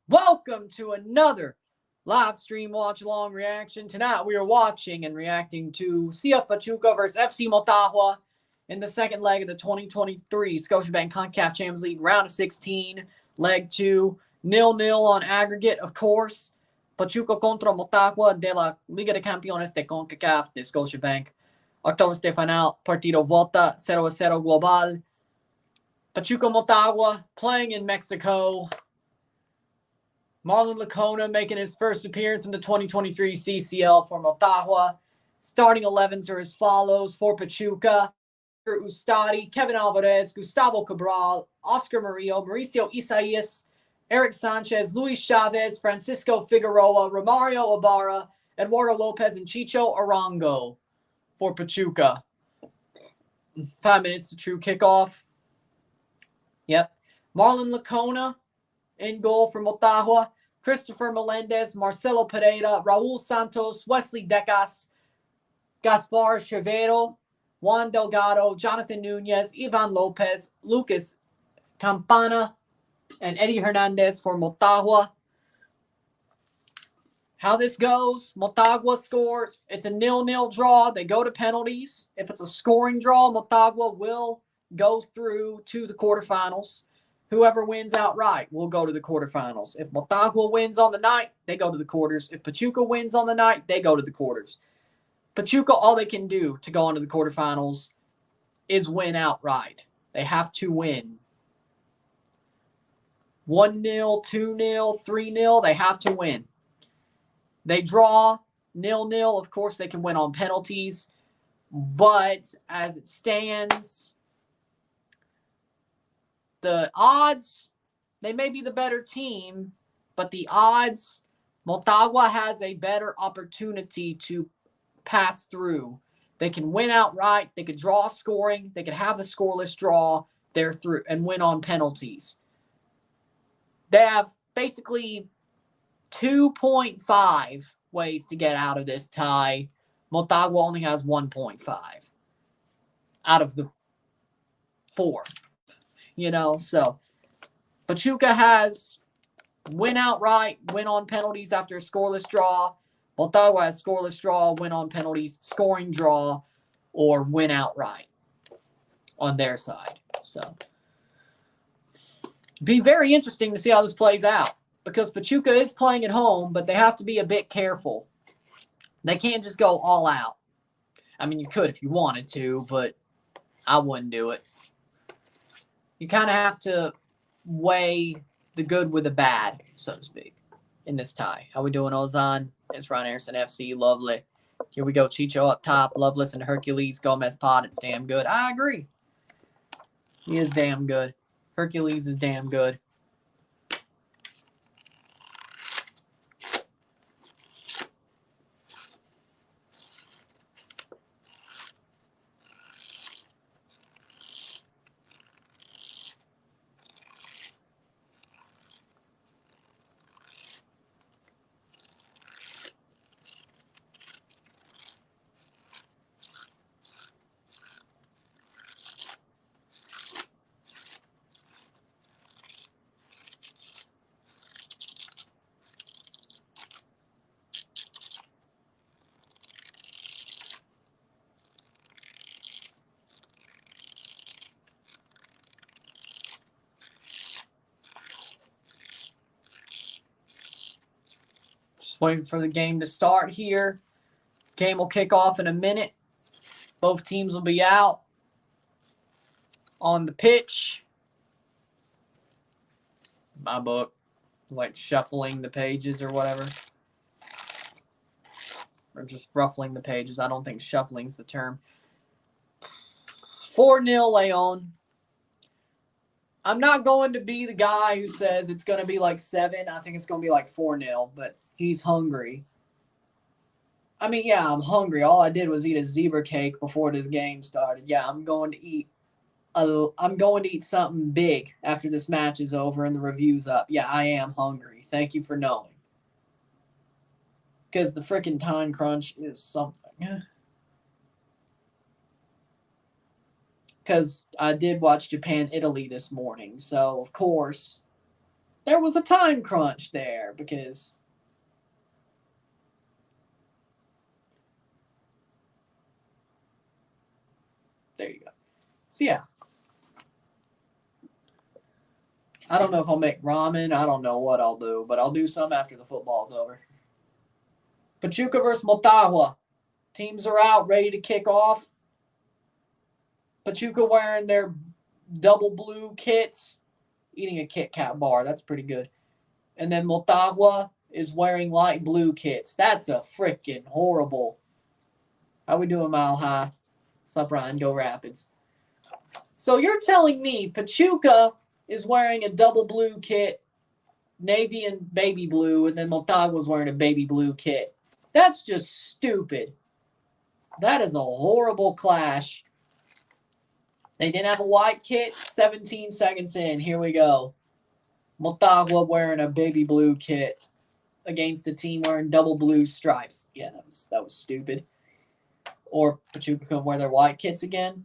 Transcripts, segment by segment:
Welcome to another live stream watch along reaction. Tonight we are watching and reacting to CF Pachuca versus FC Motagua in the second leg of the 2023 Scotiabank Concacaf Champions League round of 16. Leg 2, 0-0 on aggregate, of course. Pachuca contra Motagua de la Liga de Campeones de Concacaf de Scotiabank. Octavos de final, partido volta 0-0 global. Pachuca Motagua playing in Mexico. Marlon Licona making his first appearance in the 2023 CCL for Motagua. Starting 11s are as follows for Pachuca: Ustadi, Kevin Alvarez, Gustavo Cabral, Oscar Murillo, Mauricio Isaias, Eric Sanchez, Luis Chavez, Francisco Figueroa, Romario Ibarra, Eduardo Lopez, and Chicho Arango for Pachuca. 5 minutes to true kickoff. Yep. Marlon Licona in goal for Motagua. Christopher Melendez, Marcelo Pereira, Raul Santos, Wesley Decas, Gaspar Chavero, Juan Delgado, Jonathan Nunez, Ivan Lopez, Lucas Campana, and Eddie Hernandez for Motagua. How this goes: Motagua scores. It's a 0-0 draw. They go to penalties. If it's a scoring draw, Motagua will go through to the quarterfinals. Whoever wins outright will go to the quarterfinals. If Motagua wins on the night, they go to the quarters. If Pachuca wins on the night, they go to the quarters. Pachuca, all they can do to go on to the quarterfinals is win outright. They have to win. 1-0, 2-0, 3-0, they have to win. They draw 0-0, of course they can win on penalties. But as it stands, the odds, they may be the better team, but the odds, Motagua has a better opportunity to pass through. They can win outright. They could draw scoring. They could have a scoreless draw. They're through and win on penalties. They have basically 2.5 ways to get out of this tie. Motagua only has 1.5 out of the 4. So Pachuca has win outright, win on penalties after a scoreless draw. Motagua has scoreless draw, win on penalties, scoring draw, or win outright on their side. So be very interesting to see how this plays out, because Pachuca is playing at home, but they have to be a bit careful. They can't just go all out. I mean, you could if you wanted to, but I wouldn't do it. You kind of have to weigh the good with the bad, so to speak, in this tie. How we doing, Ozan? It's Ron Anderson FC. Lovely. Here we go. Chicho up top. Loveless and Hercules. Gomez Pod. It's damn good. I agree. He is damn good. Hercules is damn good. Just waiting for the game to start here. Game will kick off in a minute. Both teams will be out on the pitch. My book, like shuffling the pages or whatever. Or just ruffling the pages. I don't think shuffling's the term. 4-0 Leon. I'm not going to be the guy who says it's going to be like 7. I think it's going to be like 4-0, but he's hungry. I mean, yeah, I'm hungry. All I did was eat a zebra cake before this game started. Yeah, I'm going to eat something big after this match is over and the review's up. Yeah, I am hungry. Thank you for knowing. Because the freaking time crunch is something. Because I did watch Japan-Italy this morning. So, of course, there was a time crunch there because there you go. So yeah. I don't know if I'll make ramen. I don't know what I'll do, but I'll do some after the football's over. Pachuca versus Motagua. Teams are out, ready to kick off. Pachuca wearing their double blue kits, eating a Kit Kat bar. That's pretty good. And then Motagua is wearing light blue kits. That's a freaking horrible. How we doing, Mile High? What's up, Ryan? Go Rapids. So you're telling me Pachuca is wearing a double blue kit, navy and baby blue, and then Motagua's wearing a baby blue kit. That's just stupid. That is a horrible clash. They didn't have a white kit. 17 seconds in. Here we go. Motagua wearing a baby blue kit against a team wearing double blue stripes. Yeah, that was stupid. Or Pachuca can wear their white kits again.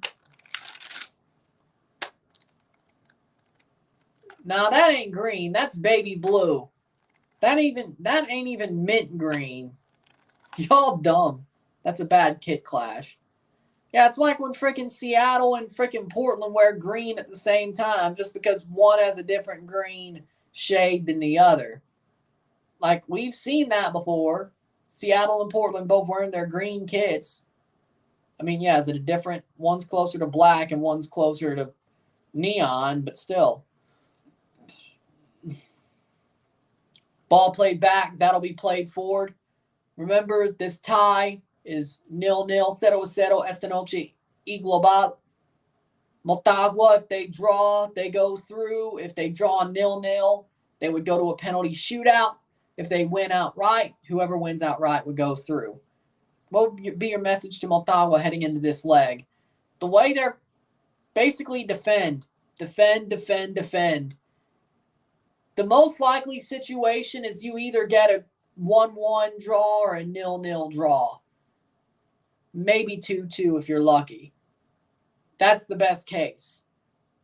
Nah, that ain't green. That's baby blue. That ain't even mint green. Y'all dumb. That's a bad kit clash. Yeah, it's like when freaking Seattle and freaking Portland wear green at the same time just because one has a different green shade than the other. Like, we've seen that before. Seattle and Portland both wearing their green kits. I mean, yeah, is it a different? One's closer to black and one's closer to neon, but still. Ball played back. That'll be played forward. Remember, this tie is 0-0, 0-0, esta noche y global. Motagua, if they draw, they go through. If they draw 0-0, they would go to a penalty shootout. If they win outright, whoever wins outright would go through. What would be your message to Motagua heading into this leg? The way they're basically defend. The most likely situation is you either get a 1-1 draw or a 0-0 draw. Maybe 2-2 if you're lucky. That's the best case.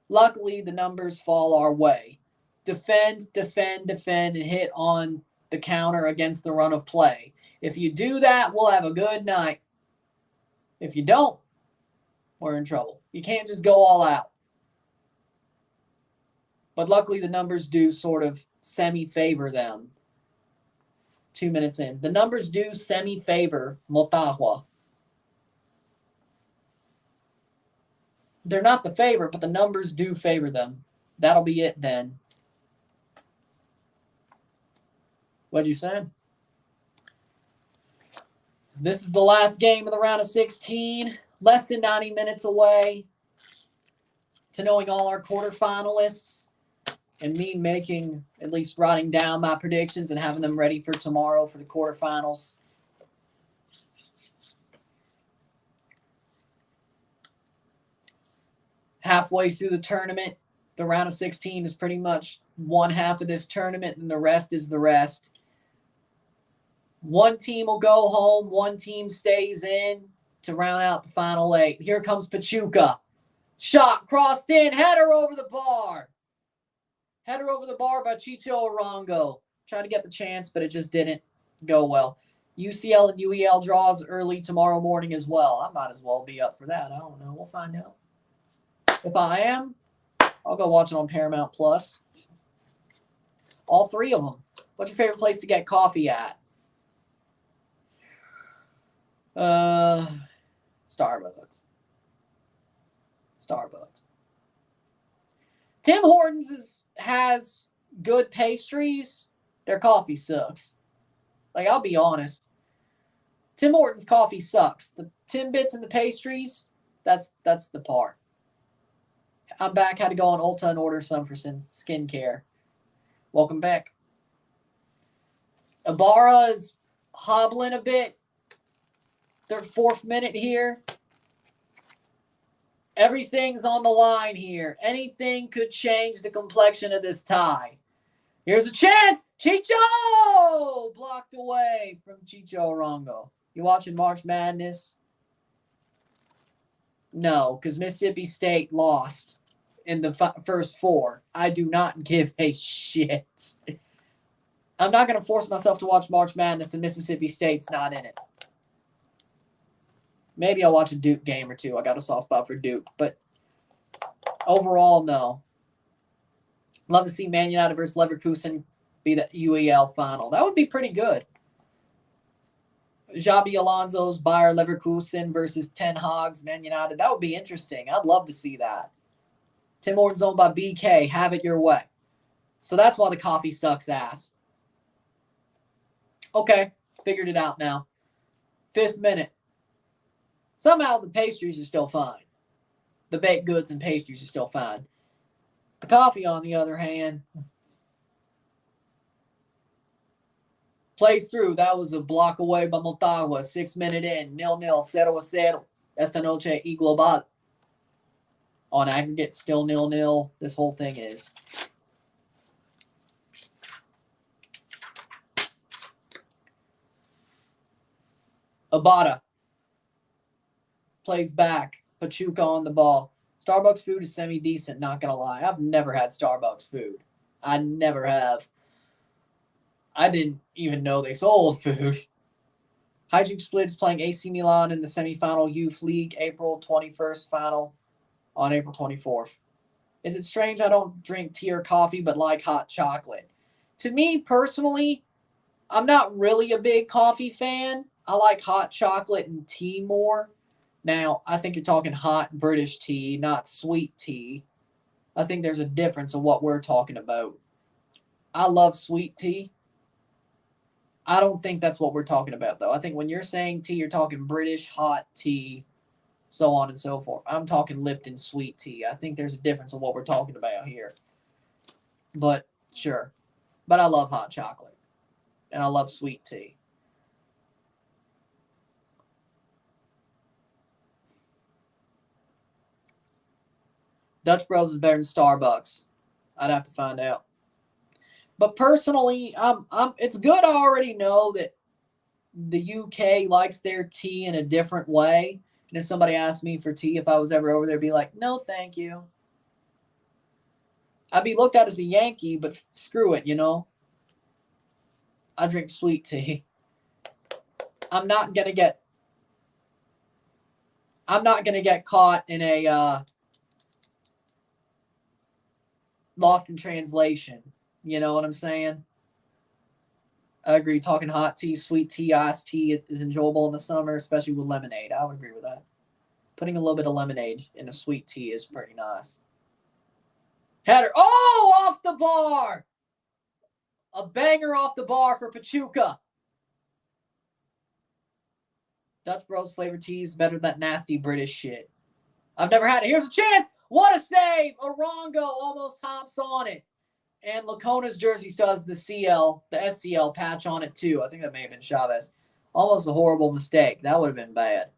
Luckily, the numbers fall our way. Defend, and hit on the counter against the run of play. If you do that, we'll have a good night. If you don't, we're in trouble. You can't just go all out. But luckily, the numbers do sort of semi-favor them. 2 minutes in. The numbers do semi-favor Motagua. They're not the favorite, but the numbers do favor them. That'll be it then. What'd you say? This is the last game of the round of 16. Less than 90 minutes away to knowing all our quarterfinalists and me making, at least writing down my predictions and having them ready for tomorrow for the quarterfinals. Halfway through the tournament, the round of 16 is pretty much one half of this tournament, and the rest is the rest. One team will go home. One team stays in to round out the final 8. Here comes Pachuca. Shot crossed in. Header over the bar. Header over the bar by Chicho Arango. Tried to get the chance, but it just didn't go well. UCL and UEL draws early tomorrow morning as well. I might as well be up for that. I don't know. We'll find out. If I am, I'll go watch it on Paramount Plus. All 3 of them. What's your favorite place to get coffee at? Starbucks. Tim Hortons has good pastries. Their coffee sucks. Like, I'll be honest. Tim Hortons coffee sucks. The Timbits and the pastries, that's the part. I'm back. Had to go on Ulta and order some for skincare. Welcome back. Ibarra is hobbling a bit. Their 4th minute here. Everything's on the line here. Anything could change the complexion of this tie. Here's a chance. Chicho! Blocked away from Chicho Arango. You watching March Madness? No, because Mississippi State lost. in the first 4. I do not give a shit. I'm not going to force myself to watch March Madness and Mississippi State's not in it. Maybe I'll watch a Duke game or two. I got a soft spot for Duke. But overall, no. Love to see Man United versus Leverkusen be the UEL final. That would be pretty good. Xabi Alonso's Bayer Leverkusen versus Ten Hag's Man United. That would be interesting. I'd love to see that. Tim Hortons owned by BK. Have it your way. So that's why the coffee sucks ass. Okay, figured it out now. 5th minute. Somehow the pastries are still fine. The baked goods and pastries are still fine. The coffee, on the other hand, plays through. That was a block away by Motagua. 6 minute in. 0-0. 0-0. Esta noche y global. On aggregate, still 0-0. This whole thing is. Abada plays back. Pachuca on the ball. Starbucks food is semi-decent, not going to lie. I've never had Starbucks food. I never have. I didn't even know they sold food. Hajduk Split is playing AC Milan in the semifinal Youth League, April 21st final on April 24th. Is it strange I don't drink tea or coffee but like hot chocolate? To me, personally, I'm not really a big coffee fan. I like hot chocolate and tea more. Now, I think you're talking hot British tea, not sweet tea. I think there's a difference in what we're talking about. I love sweet tea. I don't think that's what we're talking about, though. I think when you're saying tea, you're talking British hot tea, so on and so forth. I'm talking Lipton sweet tea. I think there's a difference in what we're talking about here. But, sure. But I love hot chocolate. And I love sweet tea. Dutch Bros is better than Starbucks. I'd have to find out. But personally, it's good I already know that the UK likes their tea in a different way. And if somebody asked me for tea, if I was ever over there, I'd be like, no, thank you. I'd be looked at as a Yankee, but screw it, you know. I drink sweet tea. I'm not gonna get caught in a lost in translation. You know what I'm saying? I agree. Talking hot tea, sweet tea, iced tea is enjoyable in the summer, especially with lemonade. I would agree with that. Putting a little bit of lemonade in a sweet tea is pretty nice. Header. Oh, off the bar. A banger off the bar for Pachuca. Dutch Bros flavored tea is better than that nasty British shit. I've never had it. Here's a chance. What a save. Arango almost hops on it. And Lacona's jersey still has the SCL patch on it too. I think that may have been Chavez. Almost a horrible mistake. That would have been bad.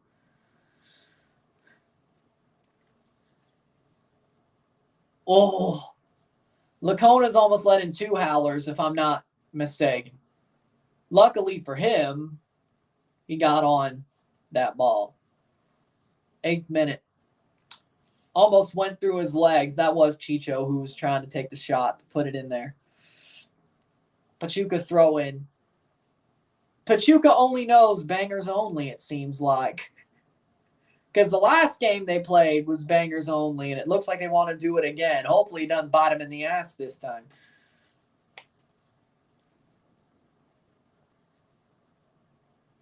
Oh. Lacona's almost let in 2 howlers, if I'm not mistaken. Luckily for him, he got on that ball. 8th minute. Almost went through his legs. That was Chicho who was trying to take the shot to put it in there. Pachuca throw in. Pachuca only knows bangers only, it seems like. Because the last game they played was bangers only, and it looks like they want to do it again. Hopefully it doesn't bite him in the ass this time.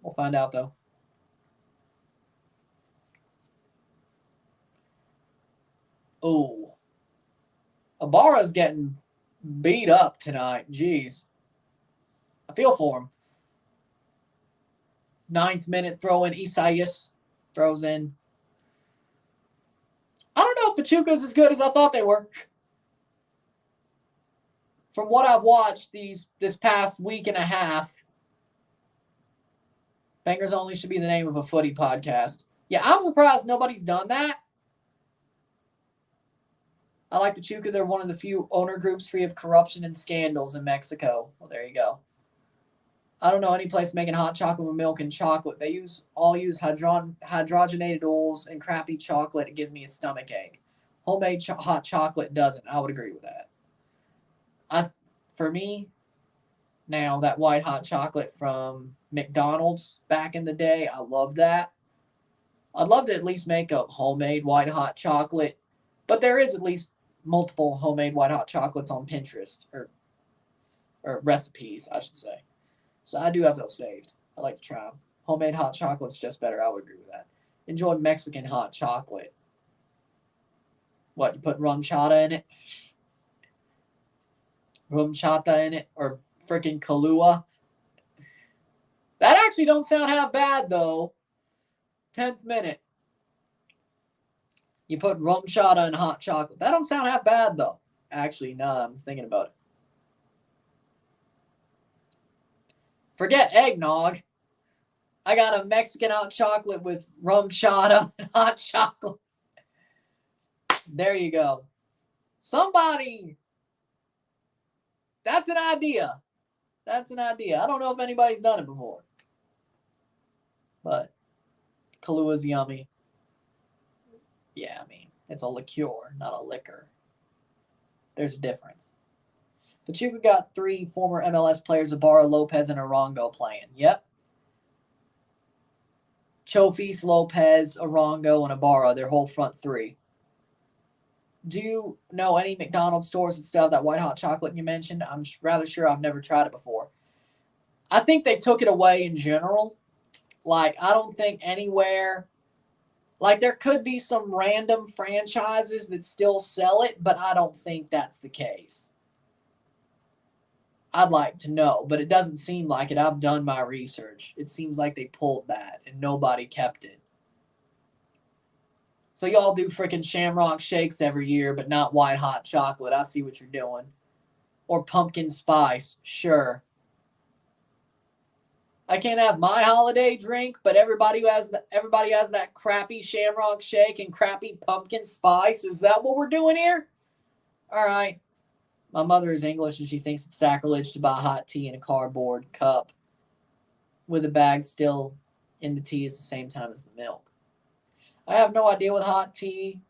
We'll find out, though. Oh. Ibarra's getting beat up tonight. Jeez. I feel for him. 9th minute throw in. Isaias throws in. I don't know if Pachuca's as good as I thought they were. From what I've watched this past week and a half, Bangers Only should be the name of a footy podcast. Yeah, I'm surprised nobody's done that. I like Pachuca. They're one of the few owner groups free of corruption and scandals in Mexico. Well, there you go. I don't know any place making hot chocolate with milk and chocolate. They all use hydrogenated oils and crappy chocolate. It gives me a stomach ache. Homemade hot chocolate doesn't. I would agree with that. For me, now that white hot chocolate from McDonald's back in the day, I love that. I'd love to at least make a homemade white hot chocolate, but there is at least multiple homemade white hot chocolates on Pinterest, or recipes, I should say. So I do have those saved. I like to try them. Homemade hot chocolate's just better. I would agree with that. Enjoy Mexican hot chocolate. What, you put rum chata in it? Rum chata in it? Or freaking Kahlua? That actually don't sound half bad, though. 10th minute. You put rum chata in hot chocolate. That don't sound half bad, though. Actually, no, I'm thinking about it. Forget eggnog. I got a Mexican hot chocolate with rum chata and hot chocolate. There you go. Somebody. That's an idea. That's an idea. I don't know if anybody's done it before. But Kahlua yummy. Yeah, I mean, it's a liqueur, not a liquor. There's a difference. Pachuca got 3 former MLS players, Ibarra, Lopez, and Arango playing. Yep. Chofis, Lopez, Arango, and Ibarra, their whole front 3. Do you know any McDonald's stores that still have that white hot chocolate you mentioned? I'm rather sure I've never tried it before. I think they took it away in general. Like, I don't think anywhere. Like, there could be some random franchises that still sell it, but I don't think that's the case. I'd like to know, but it doesn't seem like it. I've done my research. It seems like they pulled that and nobody kept it. So y'all do freaking Shamrock Shakes every year, but not white hot chocolate. I see what you're doing. Or pumpkin spice. Sure. I can't have my holiday drink, but everybody has that crappy Shamrock Shake and crappy pumpkin spice. Is that what we're doing here? All right. My mother is English, and she thinks it's sacrilege to buy hot tea in a cardboard cup with the bag still in the tea at the same time as the milk. I have no idea with hot tea.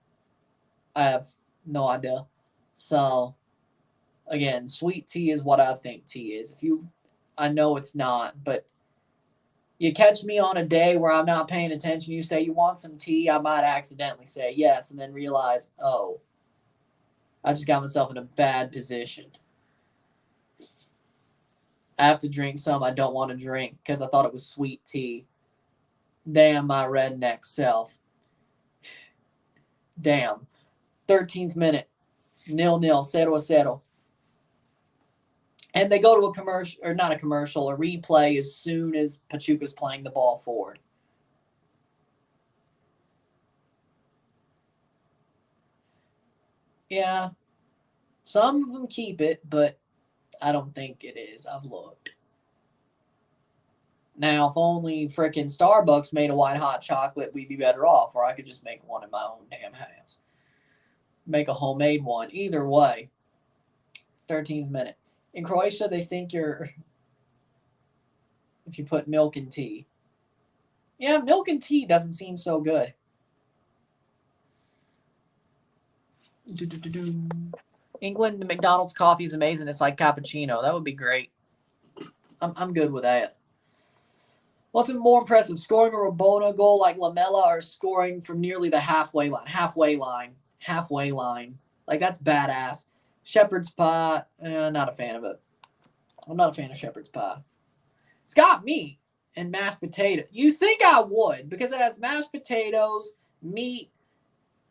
I have no idea. So, again, sweet tea is what I think tea is. I know it's not, but you catch me on a day where I'm not paying attention, you say, you want some tea? I might accidentally say yes, and then realize, oh, I just got myself in a bad position. I have to drink some I don't want to drink because I thought it was sweet tea. Damn my redneck self. Damn. 13th minute. 0-0. 0-0. And they go to a commercial, or not a commercial, a replay as soon as Pachuca's playing the ball forward. Yeah. Some of them keep it, but I don't think it is. I've looked. Now, if only frickin' Starbucks made a white hot chocolate, we'd be better off. Or I could just make one in my own damn house. Make a homemade one. Either way. 13th minute. In Croatia, they think you're... if you put milk in tea. Yeah, milk and tea doesn't seem so good. England, the McDonald's coffee is amazing. It's like cappuccino. That would be great. I'm good with that. What's more impressive, scoring a Rabona goal like Lamela or scoring from nearly the halfway line? Halfway line. Like, that's badass. Shepherd's pie, not a fan of it. I'm not a fan of shepherd's pie. It's got meat and mashed potato. You think I would, because it has mashed potatoes, meat,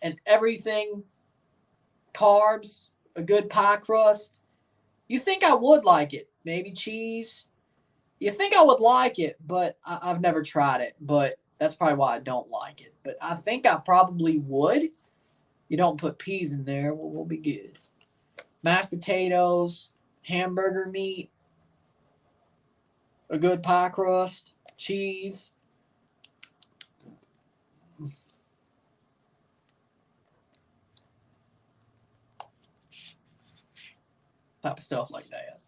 and everything, carbs, a good pie crust. You think I would like it. Maybe cheese. You think I would like it, but I've never tried it. But that's probably why I don't like it. But I think I probably would. You don't put peas in there. We'll be good. Mashed potatoes, hamburger meat, a good pie crust, cheese. Type of stuff like that.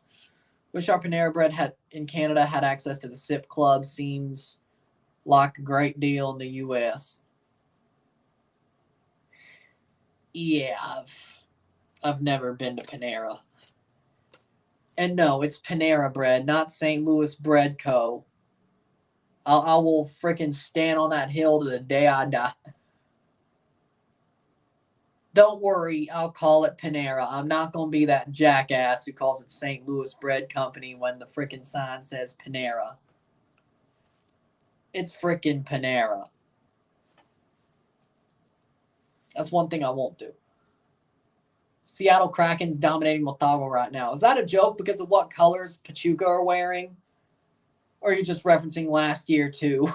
Wish our Panera Bread in Canada had access to the SIP Club. Seems like a great deal in the U.S. Yeah, I've never been to Panera. And no, it's Panera Bread, not St. Louis Bread Co. I will freaking stand on that hill to the day I die. Don't worry, I'll call it Panera. I'm not going to be that jackass who calls it St. Louis Bread Company when the freaking sign says Panera. It's freaking Panera. That's one thing I won't do. Seattle Kraken's dominating Motagua right now. Is that a joke because of what colors Pachuca are wearing? Or are you just referencing last year, too?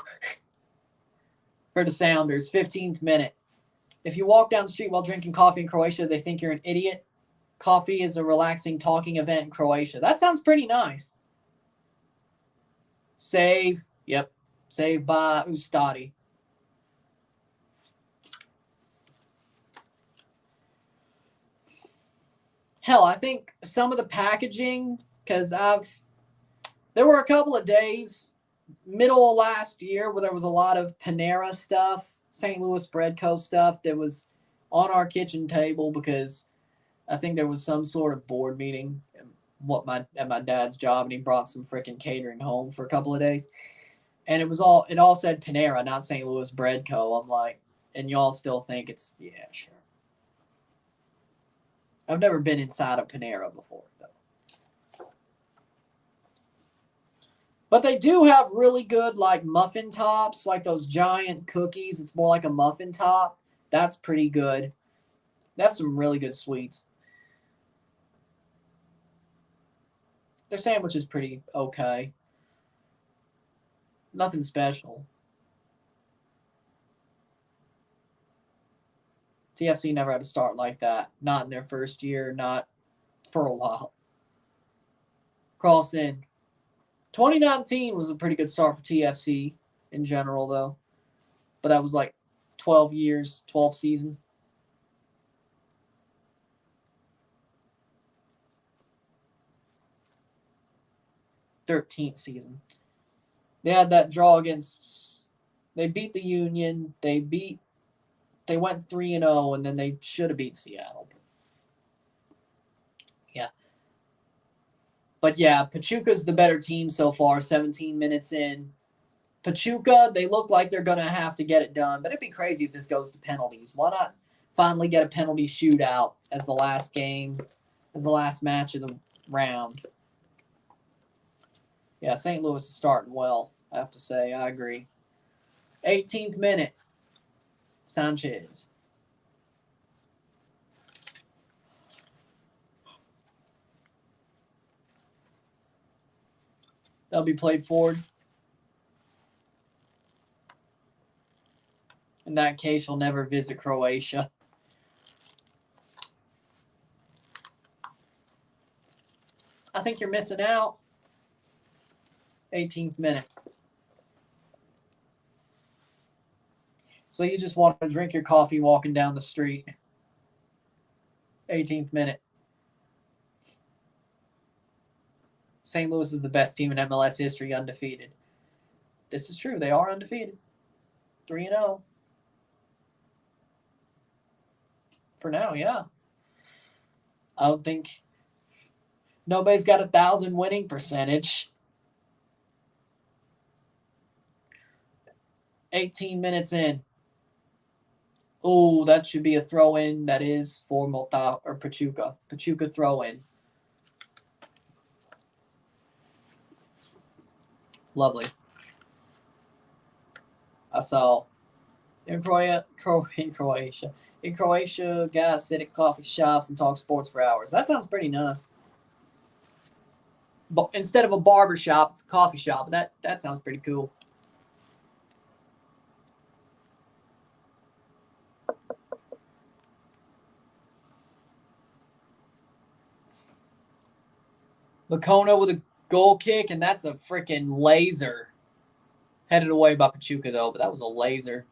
For the Sounders, 15th minute. If you walk down the street while drinking coffee in Croatia, they think you're an idiot. Coffee is a relaxing talking event in Croatia. That sounds pretty nice. Save. Yep. Save by Ustadi. Hell, I think some of the packaging, because there were a couple of days, middle of last year, where there was a lot of Panera stuff, St. Louis Bread Co. stuff that was on our kitchen table because I think there was some sort of board meeting at my dad's job, and he brought some freaking catering home for a couple of days. And it all said Panera, not St. Louis Bread Co. I'm like, and y'all still think it's, yeah, sure. I've never been inside a Panera before, though. But they do have really good, like, muffin tops, like those giant cookies. It's more like a muffin top. That's pretty good. They have some really good sweets. Their sandwich is pretty okay. Nothing special. TFC never had a start like that. Not in their first year, not for a while. Cross in. 2019 was a pretty good start for TFC in general, though. But that was like 12 years, 12 season. '13th season. They had that draw against. They beat the Union. They went 3-0, and then they should have beat Seattle. Yeah. But yeah, Pachuca's the better team so far, 17 minutes in. Pachuca, they look like they're going to have to get it done, but it'd be crazy if this goes to penalties. Why not finally get a penalty shootout as the last game, as the last match of the round? Yeah, St. Louis is starting well, I have to say. I agree. 18th minute, Sanchez. That'll be played forward. In that case, you'll never visit Croatia. I think you're missing out. 18th minute. So you just want to drink your coffee walking down the street. 18th minute. St. Louis is the best team in MLS history, undefeated. This is true. They are undefeated. 3-0. For now, yeah. I don't think nobody's got 1,000 winning percentage. 18 minutes in. Oh, that should be a throw-in. That is for Pachuca. Pachuca throw-in. Lovely. I saw in Croatia, guys sit at coffee shops and talk sports for hours. That sounds pretty nice. But instead of a barber shop, it's a coffee shop. That sounds pretty cool. Lacona with a goal kick, and that's a freaking laser. Headed away by Pachuca, though, but that was a laser.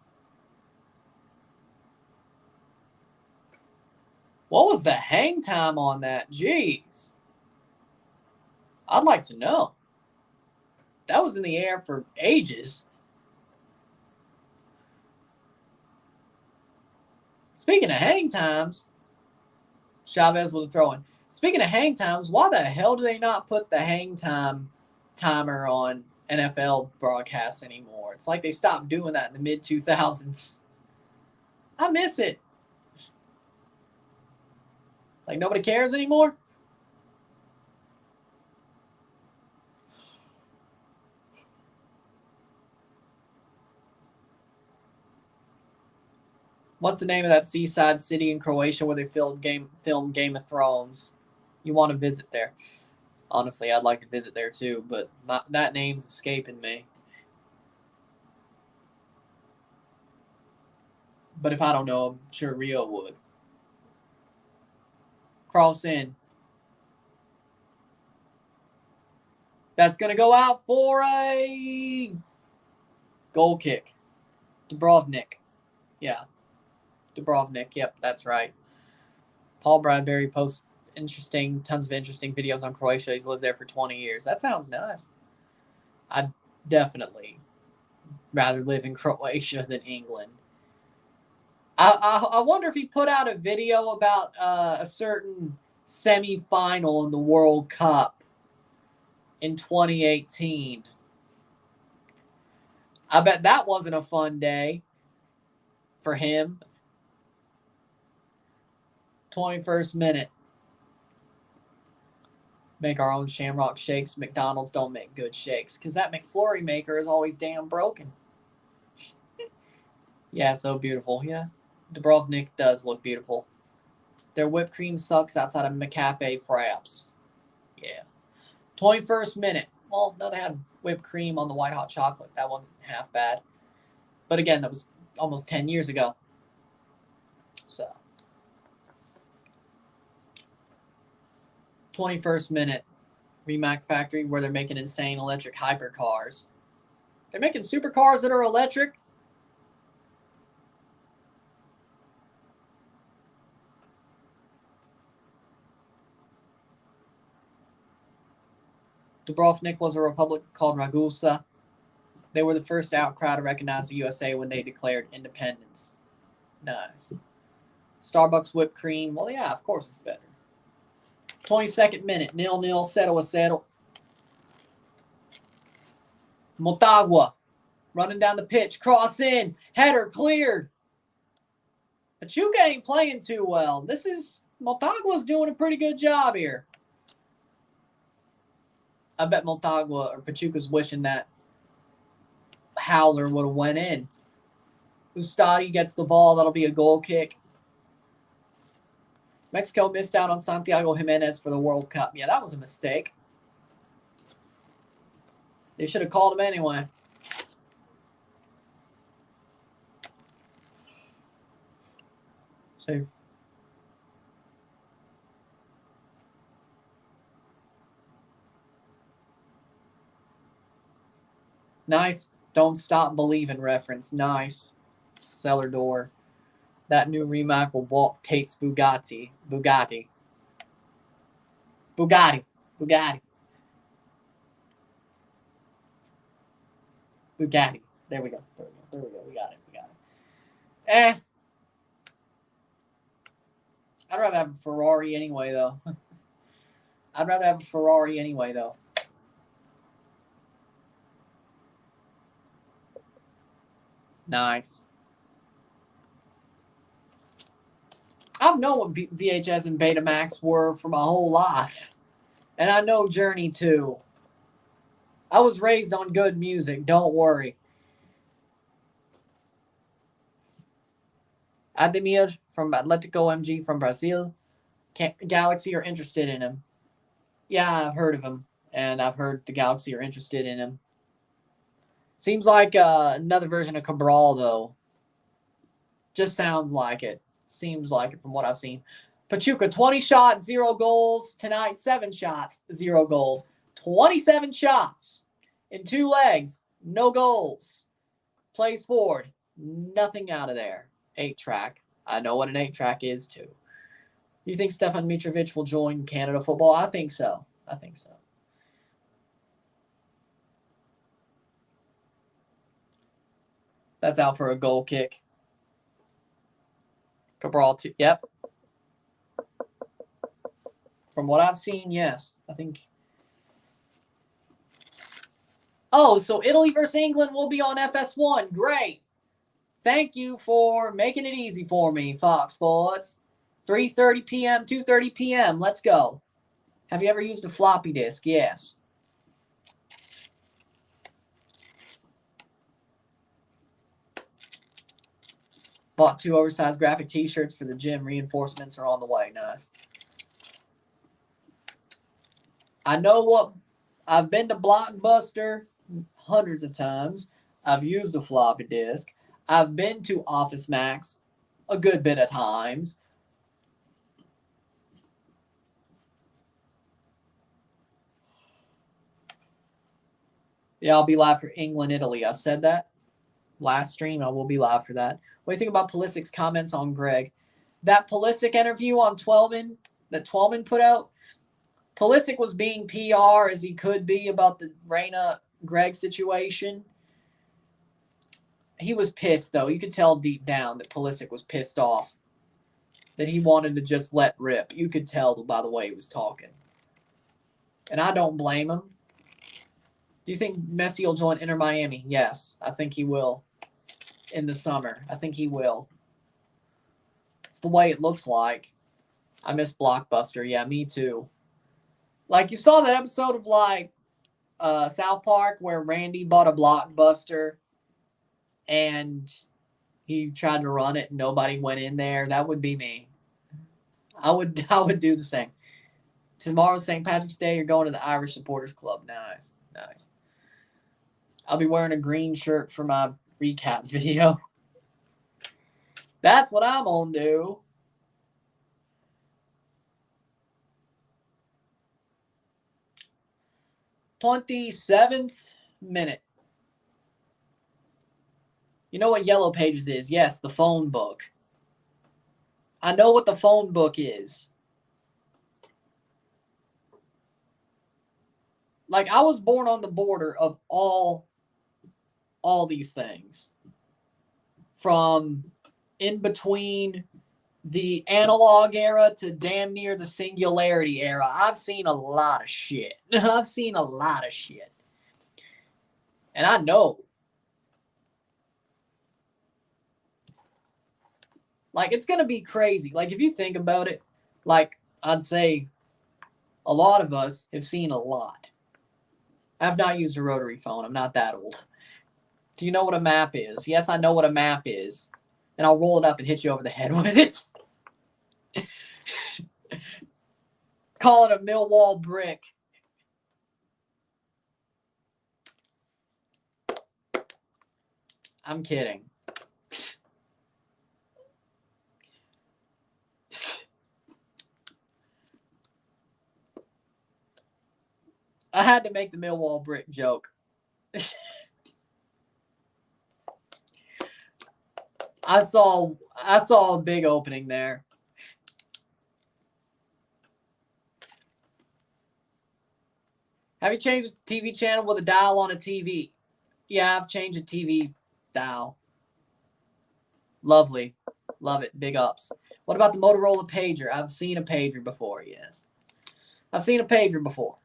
What was the hang time on that? Jeez. I'd like to know. That was in the air for ages. Speaking of hang times, Chavez with a throw-in. Speaking of hang times, why the hell do they not put the hang time timer on NFL broadcasts anymore? It's like they stopped doing that in the mid-2000s. I miss it. Like nobody cares anymore? What's the name of that seaside city in Croatia where they filmed Game of Thrones? You want to visit there? Honestly, I'd like to visit there too, but that name's escaping me. But if I don't know, I'm sure Rio would. Cross in. That's going to go out for a goal kick. Dubrovnik. Yeah. Dubrovnik. Yep, that's right. Paul Bradbury posts tons of interesting videos on Croatia. He's lived there for 20 years. That sounds nice. I'd definitely rather live in Croatia than England. I wonder if he put out a video about a certain semi-final in the World Cup in 2018. I bet that wasn't a fun day for him. 21st minute. Make our own shamrock shakes. McDonald's don't make good shakes because that McFlurry maker is always damn broken. Yeah, so beautiful. Yeah, Dubrovnik does look beautiful. Their whipped cream sucks outside of McCafe Fraps. Yeah. 21st minute. Well, no, they had whipped cream on the white hot chocolate. That wasn't half bad. But again, that was almost 10 years ago. So. 21st minute. Rimac factory where they're making insane electric hypercars. They're making supercars that are electric. Dubrovnik was a republic called Ragusa. They were the first outcry to recognize the USA when they declared independence. Nice. Starbucks whipped cream. Well, yeah, of course it's better. 22nd minute. 0-0. 0-0. Motagua running down the pitch. Cross in. Header cleared. Pachuca ain't playing too well. Motagua's doing a pretty good job here. I bet Motagua or Pachuca's wishing that howler would have went in. Ustadi gets the ball. That'll be a goal kick. Mexico missed out on Santiago Jimenez for the World Cup. Yeah, that was a mistake. They should have called him anyway. Save. Nice. Don't stop believing reference. Nice. Cellar door. That new Rimac will walk Tate's Bugatti. Bugatti. Bugatti. Bugatti. Bugatti. There we go. There we go. There we go. We got it. We got it. I'd rather have a Ferrari anyway, though. I'd rather have a Ferrari anyway, though. Nice. I've known what VHS and Betamax were for my whole life. And I know Journey, too. I was raised on good music. Don't worry. Ademir from Atletico MG from Brazil. Galaxy are interested in him. Yeah, I've heard of him. And I've heard the Galaxy are interested in him. Seems like another version of Cabral, though. Just sounds like it. Seems like it from what I've seen. Pachuca, 20 shots, 0 goals. Tonight, 7 shots, 0 goals. 27 shots in 2 legs, no goals. Plays forward, nothing out of there. 8-track. I know what an 8-track is, too. You think Stefan Mitrovic will join Canada football? I think so. I think so. That's out for a goal kick. Cabral, too. Yep. From what I've seen, yes. I think. Oh, so Italy versus England will be on FS1. Great. Thank you for making it easy for me, Fox Sports. 3:30 p.m., 2:30 p.m. Let's go. Have you ever used a floppy disk? Yes. Bought 2 oversized graphic t-shirts for the gym. Reinforcements are on the way. Nice. I know what. I've been to Blockbuster hundreds of times. I've used a floppy disk. I've been to Office Max a good bit of times. Yeah, I'll be live for England, Italy. I said that last stream. I will be live for that. What do you think about Pulisic's comments on Greg? That Pulisic interview on Twelman that Twelman put out, Pulisic was being PR as he could be about the Reyna Greg situation. He was pissed, though. You could tell deep down that Pulisic was pissed off, that he wanted to just let rip. You could tell by the way he was talking. And I don't blame him. Do you think Messi will join Inter Miami? Yes, I think he will in the summer. I think he will. It's the way it looks like. I miss Blockbuster. Yeah, me too. Like, you saw that episode of, like, South Park where Randy bought a Blockbuster and he tried to run it and nobody went in there. That would be me. I would do the same. Tomorrow's St. Patrick's Day. You're going to the Irish Supporters Club. Nice. Nice. I'll be wearing a green shirt for my recap video. That's what I'm going to do. 27th minute. You know what Yellow Pages is? Yes, the phone book. I know what the phone book is. Like, I was born on the border of all these things. From in between the analog era to damn near the singularity era. I've seen a lot of shit. I've seen a lot of shit. And I know. Like, it's going to be crazy. Like, if you think about it, like, I'd say a lot of us have seen a lot. I've not used a rotary phone. I'm not that old. Do you know what a map is? Yes, I know what a map is. And I'll roll it up and hit you over the head with it. Call it a Millwall brick. I'm kidding. I had to make the Millwall brick joke. I saw a big opening there. Have you changed the TV channel with a dial on a TV? Yeah, I've changed a TV dial. Lovely. Love it. Big ups. What about the Motorola pager? I've seen a pager before, yes. I've seen a pager before.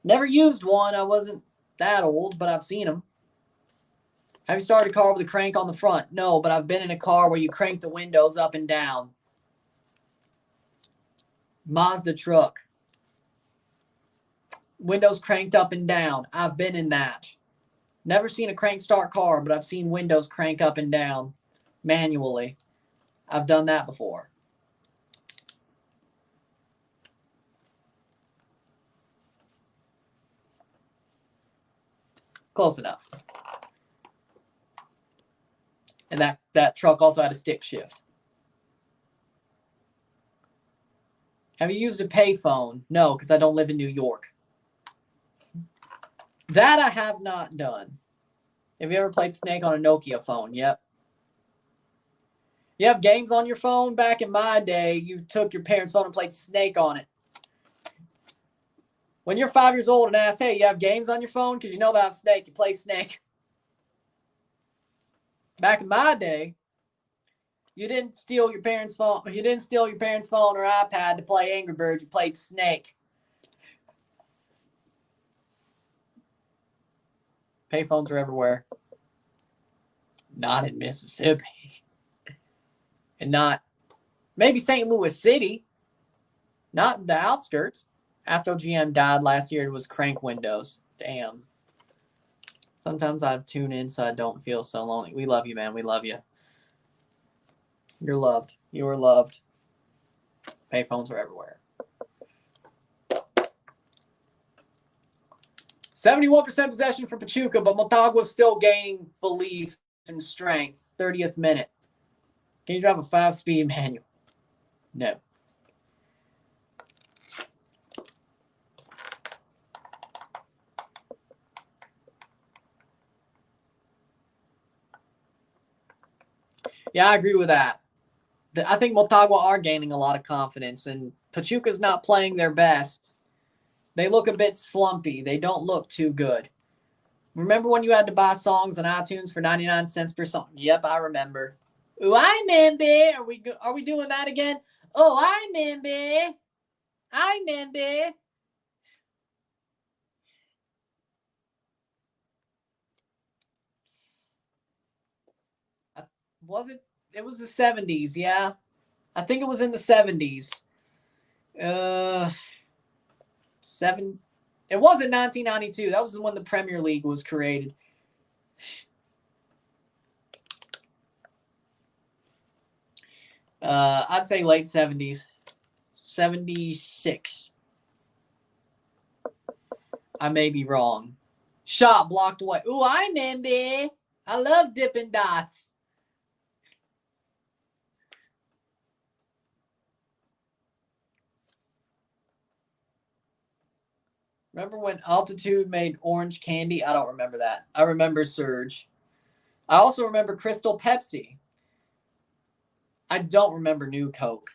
Never used one. I wasn't that old, but I've seen them. Have you started a car with a crank on the front? No, but I've been in a car where you crank the windows up and down. Mazda truck. Windows cranked up and down. I've been in that. Never seen a crank start car, but I've seen windows crank up and down manually. I've done that before. Close enough. And that truck also had a stick shift. Have you used a payphone? No, because I don't live in New York. That I have not done. Have you ever played Snake on a Nokia phone? Yep. You have games on your phone? Back in my day, you took your parents' phone and played Snake on it. When you're 5 years old and ask, hey, you have games on your phone? Because you know about Snake, you play Snake. Back in my day, You didn't steal your parents' phone. You didn't steal your parents' phone or iPad to play Angry Birds. You played Snake. Payphones are everywhere. Not in Mississippi. And not, maybe St. Louis City. Not the outskirts. After GM died last year, it was crank windows. Damn. Sometimes I tune in so I don't feel so lonely. We love you, man. We love you. You're loved. You are loved. Payphones are everywhere. 71% possession for Pachuca, but Motagua still gaining belief and strength. 30th minute. Can you drive a 5-speed manual? No. Yeah, I agree with that. I think Motagua are gaining a lot of confidence, and Pachuca's not playing their best. They look a bit slumpy. They don't look too good. Remember when you had to buy songs on iTunes for 99 cents per song? Yep, I remember. Ooh, I remember. Are we doing that again? Oh, I remember. I remember. Was it? It was the 70s, yeah. I think it was in the 70s. It wasn't 1992. That was when the Premier League was created. I'd say late 70s. 76. I may be wrong. Shot blocked away. Ooh, I remember. I love Dippin' Dots. Remember when Altitude made orange candy? I don't remember that. I remember Surge. I also remember Crystal Pepsi. I don't remember New Coke.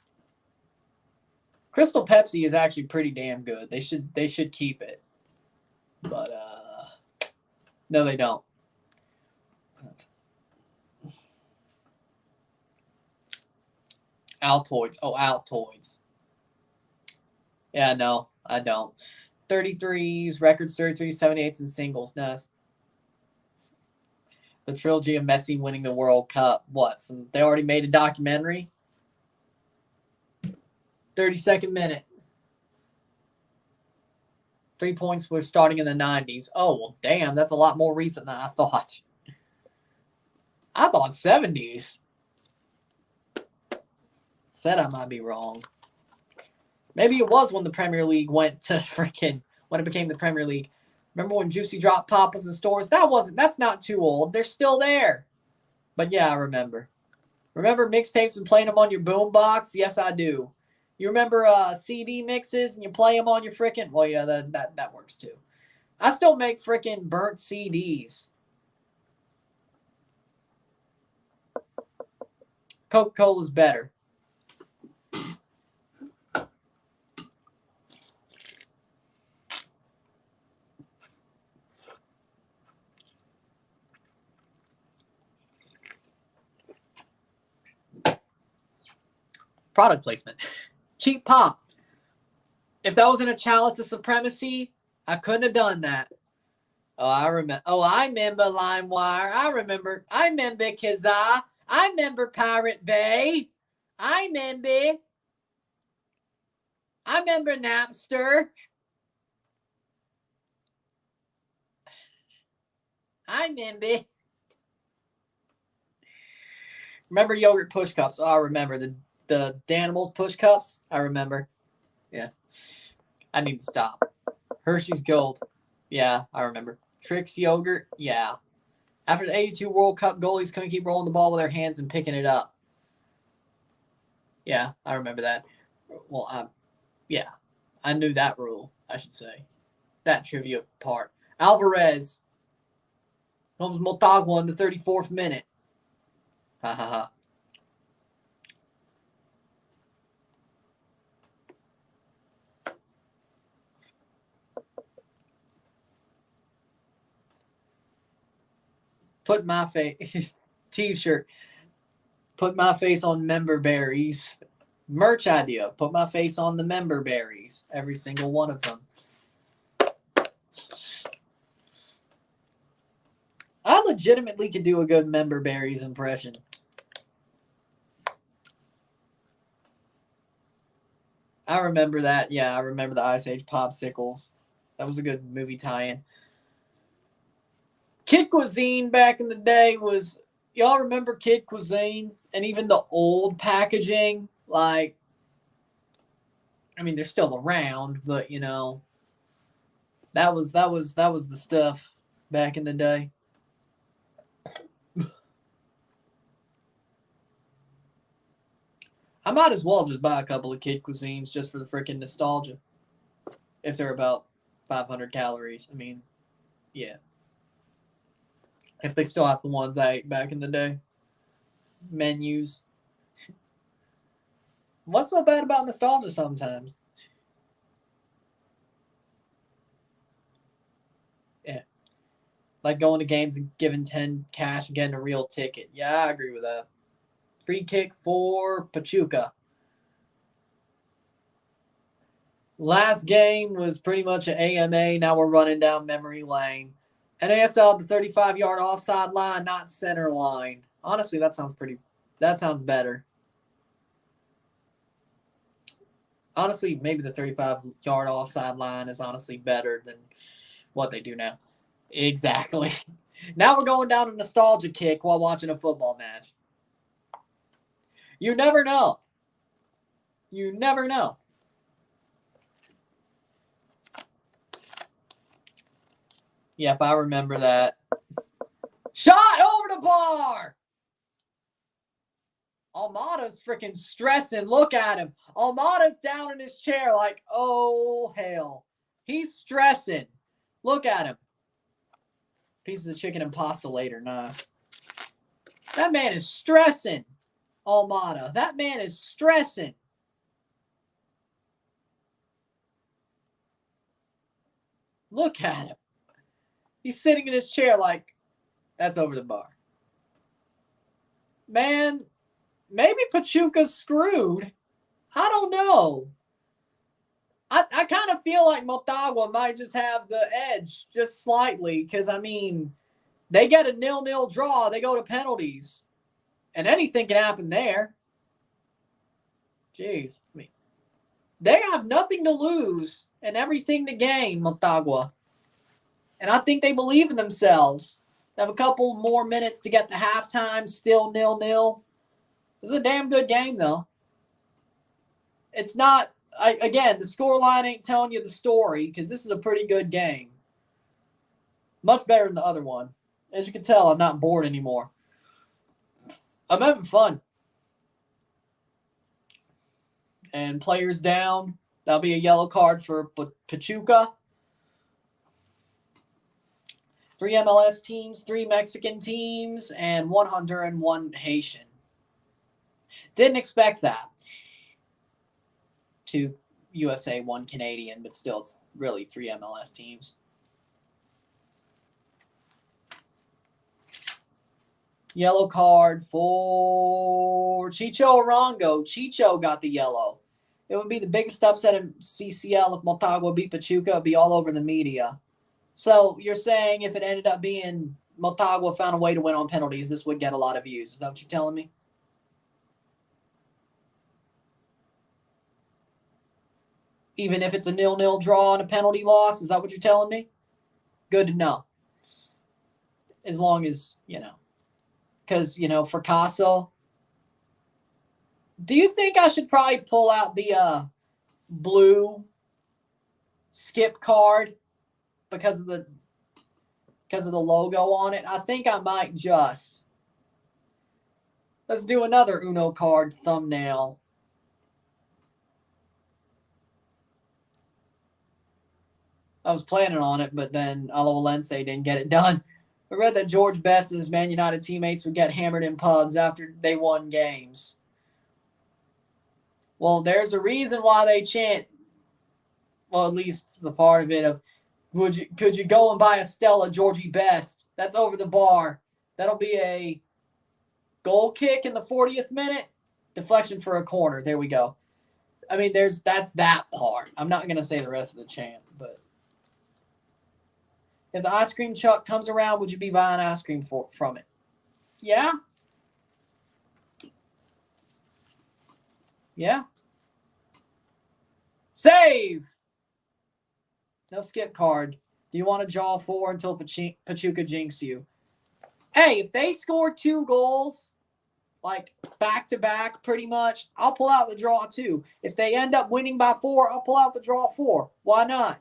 Crystal Pepsi is actually pretty damn good. They should keep it. But no, they don't. Altoids. Oh, Altoids. Yeah, no, I don't. 33s, records 33s, 78s, and singles. No. The trilogy of Messi winning the World Cup. What? They already made a documentary? 32nd minute. 3 points were starting in the 90s. Oh, well, damn, that's a lot more recent than I thought. I thought 70s. Said I might be wrong. Maybe it was when the Premier League went to when it became the Premier League. Remember when Juicy Drop Pop was in stores? That's not too old. They're still there. But yeah, I remember. Remember mixtapes and playing them on your boombox? Yes, I do. You remember CD mixes and you play them on your frickin'? Well, yeah, that works too. I still make frickin' burnt CDs. Coca-Cola's better. Product placement. Cheap pop. If that wasn't a chalice of supremacy, I couldn't have done that. Oh, I remember. Oh, I remember LimeWire. I remember Kazaa. I remember Pirate Bay. I remember Napster. I remember. Remember yogurt push cups. Oh, I remember the Danimals push cups. I remember. Yeah. I need to stop. Hershey's Gold. Yeah, I remember. Trix yogurt. Yeah. After the 82 World Cup, goalies couldn't keep rolling the ball with their hands and picking it up. Yeah, I remember that. Well, yeah, I knew that rule, I should say. That trivia part. Alvarez comes Motagua in the 34th minute. Ha ha ha. Put my face t-shirt. Put my face on member berries. Merch idea. Put my face on the member berries. Every single one of them. I legitimately could do a good member berries impression. I remember that. Yeah, I remember the Ice Age Popsicles. That was a good movie tie-in. Kid Cuisine back in the day was... Y'all remember Kid Cuisine? And even the old packaging? Like... I mean, they're still around, but, you know... That was the stuff back in the day. I might as well just buy a couple of Kid Cuisines just for the freaking nostalgia. If they're about 500 calories. I mean, yeah. If they still have the ones I ate back in the day. Menus. What's so bad about nostalgia sometimes? Yeah. Like going to games and giving 10 cash and getting a real ticket. Yeah, I agree with that. Free kick for Pachuca. Last game was pretty much an AMA. Now we're running down memory lane. NASL at the 35-yard offside line, not center line. Honestly, that sounds better. Honestly, maybe the 35-yard offside line is honestly better than what they do now. Exactly. Now we're going down a nostalgia kick while watching a football match. You never know. You never know. Yep, I remember that. Shot over the bar! Almada's freaking stressing. Look at him. Almada's down in his chair like, oh, hell. He's stressing. Look at him. Pieces of chicken and pasta later. Nice. That man is stressing, Almada. That man is stressing. Look at him. He's sitting in his chair like, that's over the bar. Man, maybe Pachuca's screwed. I don't know. I kind of feel like Motagua might just have the edge just slightly because, I mean, they get a 0-0 draw. They go to penalties. And anything can happen there. Jeez. I mean, they have nothing to lose and everything to gain, Motagua. And I think they believe in themselves. They have a couple more minutes to get to halftime, still 0-0. This is a damn good game, though. It's not, again, the scoreline ain't telling you the story because this is a pretty good game. Much better than the other one. As you can tell, I'm not bored anymore. I'm having fun. And players down. That'll be a yellow card for Pachuca. 3 MLS teams, 3 Mexican teams, and 1 Honduran, 1 Haitian. Didn't expect that. 2 USA, 1 Canadian, but still it's really 3 MLS teams. Yellow card for Chicho Arango. Chicho got the yellow. It would be the biggest upset in CCL if Motagua beat Pachuca. It would be all over the media. So you're saying if it ended up being Motagua found a way to win on penalties, this would get a lot of views. Is that what you're telling me? Even if it's a 0-0 draw and a penalty loss, is that what you're telling me? Good to know. As long as, because, for Caso, do you think I should probably pull out the blue skip card because of the logo on it? I think I might just. Let's do another Uno card thumbnail. I was planning on it, but then Alawalense didn't get it done. I read that George Best and his Man United teammates would get hammered in pubs after they won games. Well, there's a reason why they chant, well, at least the part of it of, could you go and buy a Stella Georgie Best? That's over the bar. That'll be a Goal kick in the 40th minute. Deflection for a corner. There we go. I mean, that's that part. I'm not going to say the rest of the chant, but if the ice cream truck comes around, would you be buying ice cream from it? Yeah? Yeah. Save! No skip card. Do you want to draw 4 until Pachuca jinx you? Hey, if they score 2 goals, like back-to-back pretty much, I'll pull out the draw 2. If they end up winning by 4, I'll pull out the draw 4. Why not?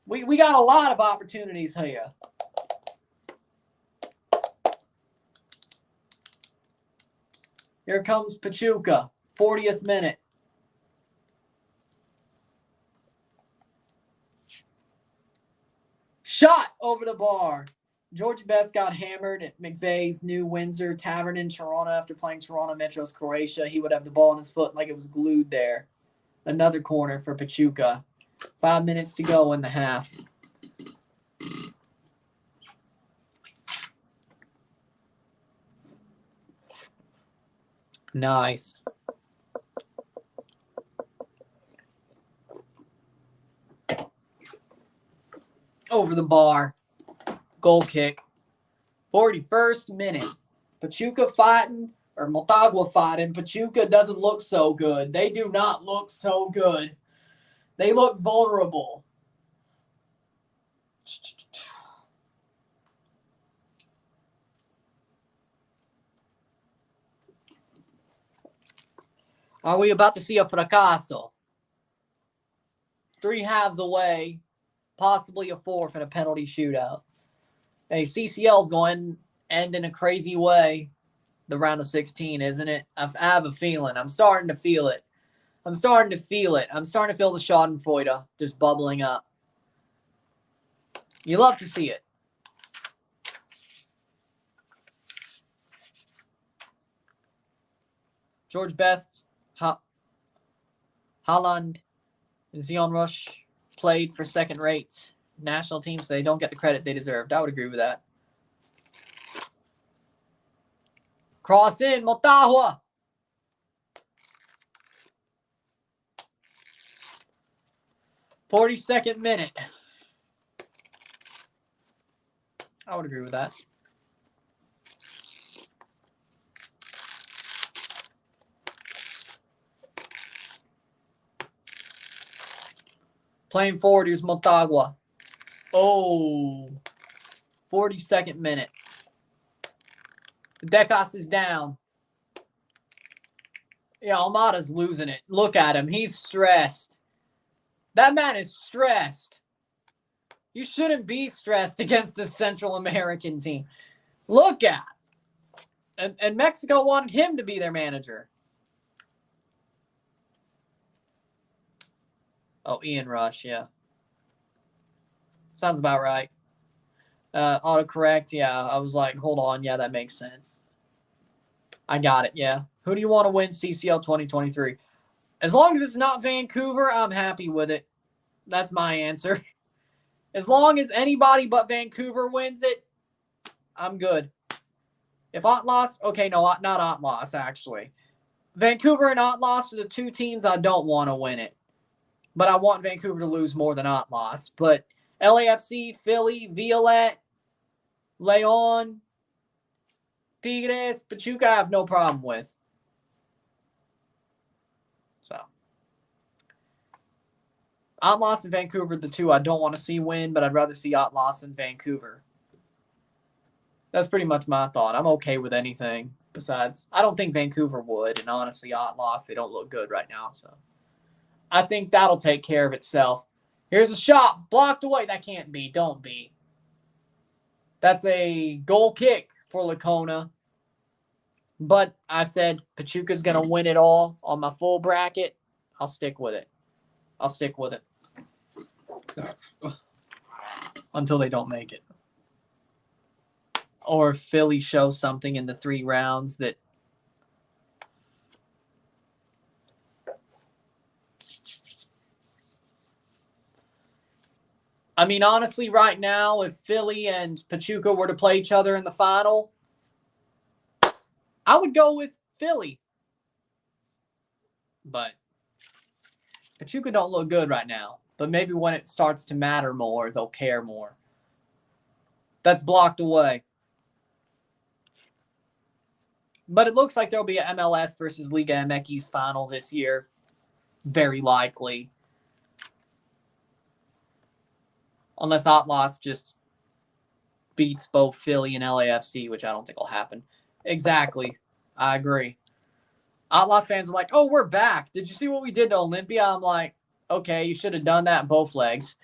We got a lot of opportunities here. Here comes Pachuca, 40th minute. Shot over the bar. Georgia Best got hammered at McVeigh's New Windsor Tavern in Toronto after playing Toronto Metros Croatia. He would have the ball in his foot like it was glued there. Another corner for Pachuca. 5 minutes to go in the half. Nice. Over the bar. Goal kick. 41st minute. Pachuca fighting, or Motagua fighting. Pachuca doesn't look so good. They do not look so good. They look vulnerable. Are we about to see a fracaso? 3 halves away, possibly a 4th and a penalty shootout. Hey, CCL's going to end in a crazy way. The round of 16, isn't it? I have a feeling. I'm starting to feel it. I'm starting to feel the Schadenfreude just bubbling up. You love to see it. George Best, Haaland, and Zion Rush played for second-rate national teams, so they don't get the credit they deserved. I would agree with that. Cross in, Motagua. "42nd minute. I would agree with that. Playing forward, here's Motagua. Oh, 42nd minute. Decas is down. Yeah, Almada's losing it. Look at him. He's stressed. That man is stressed. You shouldn't be stressed against a Central American team. Look at. And Mexico wanted him to be their manager. Oh, Ian Rush, yeah. Sounds about right. Autocorrect, yeah. I was like, hold on. Yeah, that makes sense. I got it, yeah. Who do you want to win CCL 2023? As long as it's not Vancouver, I'm happy with it. That's my answer. As long as anybody but Vancouver wins it, I'm good. If Atlas, okay, no, not Atlas, actually. Vancouver and Atlas are the 2 teams I don't want to win it. But I want Vancouver to lose more than Atlas. But LAFC, Philly, Violet, Leon, Tigres, Pachuca, I have no problem with. So. Atlas and Vancouver are the 2 I don't want to see win, but I'd rather see Atlas and Vancouver. That's pretty much my thought. I'm okay with anything besides. I don't think Vancouver would, and honestly, Atlas, they don't look good right now. So I think that'll take care of itself. Here's a shot. Blocked away. That can't be. Don't be. That's a goal kick for Lacona. But I said Pachuca's going to win it all on my full bracket. I'll stick with it. Until they don't make it. Or Philly shows something in the 3 rounds that I mean, honestly, right now, if Philly and Pachuca were to play each other in the final, I would go with Philly. But Pachuca don't look good right now. But maybe when it starts to matter more, they'll care more. That's blocked away. But it looks like there'll be an MLS versus Liga MX final this year. Very likely. Unless Atlas just beats both Philly and LAFC, which I don't think will happen. Exactly. I agree. Atlas fans are like, oh, we're back. Did you see what we did to Olympia? I'm like, okay, you should have done that in both legs.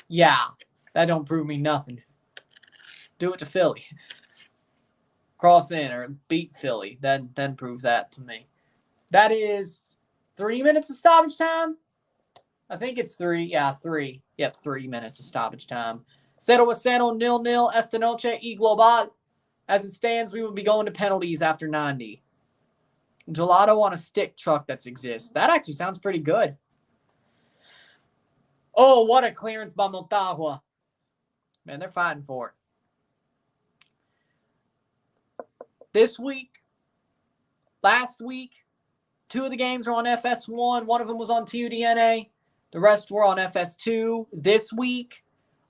Yeah, that don't prove me nothing. Do it to Philly. Cross in or beat Philly. Then prove that to me. That is 3 minutes of stoppage time. I think it's 3. Yeah, 3. Yep, 3 minutes of stoppage time. 0-0, 0-0, esta noche y global. As it stands, we will be going to penalties after 90. Gelato on a stick truck that exists. That actually sounds pretty good. Oh, what a clearance by Motagua. Man, they're fighting for it. This week, last week, 2 of the games were on FS1. One of them was on TUDNA. The rest were on FS2. This week,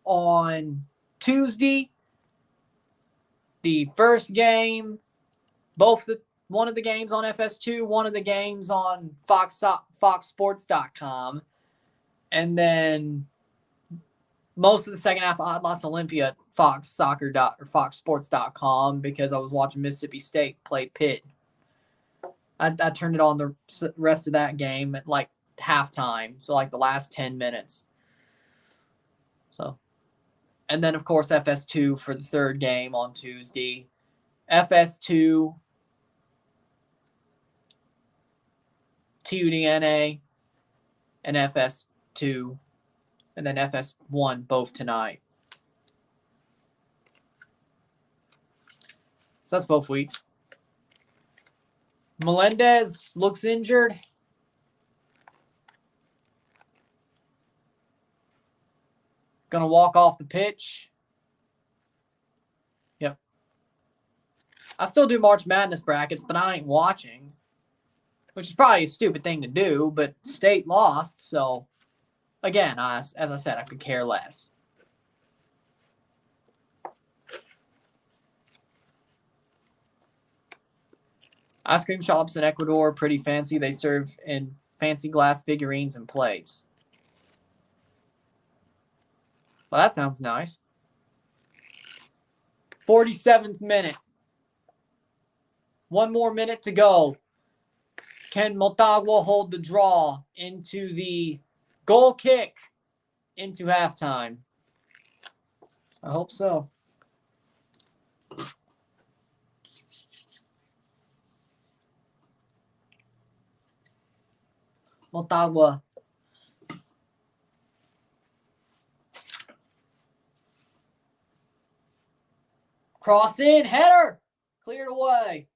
on Tuesday, the first game, one of the games on FS2, one of the games on FoxSports.com, and then most of the second half of Atlas Olympia at FoxSports.com because I was watching Mississippi State play Pitt. I turned it on the rest of that game at like halftime, so like the last 10 minutes. So, and then of course FS2 for the third game on Tuesday. FS2, TUDNA, and FS2, and then FS1 both tonight. So that's both weeks. Melendez looks injured. Gonna walk off the pitch. Yep. I still do March Madness brackets, but I ain't watching. Which is probably a stupid thing to do, but State lost, so again, as I said, I could care less. Ice cream shops in Ecuador are pretty fancy. They serve in fancy glass figurines and plates. Well, that sounds nice. 47th minute. 1 more minute to go. Can Motagua hold the draw into the goal kick into halftime? I hope so. Motagua. Cross in, header, cleared away.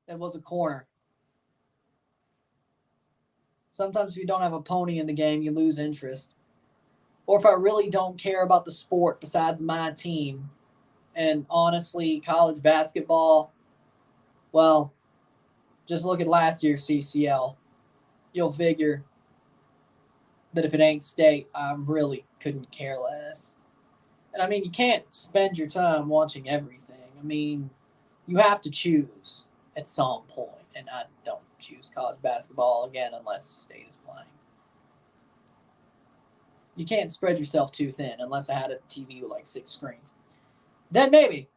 It was a corner. Sometimes if you don't have a pony in the game, you lose interest. Or if I really don't care about the sport besides my team, and honestly, college basketball, well, just look at last year's CCL. You'll figure that if it ain't state, I really couldn't care less. And I mean, you can't spend your time watching everything. I mean, you have to choose at some point. And I don't choose college basketball again unless state is playing. You can't spread yourself too thin unless I had a TV with like 6 screens. Then maybe.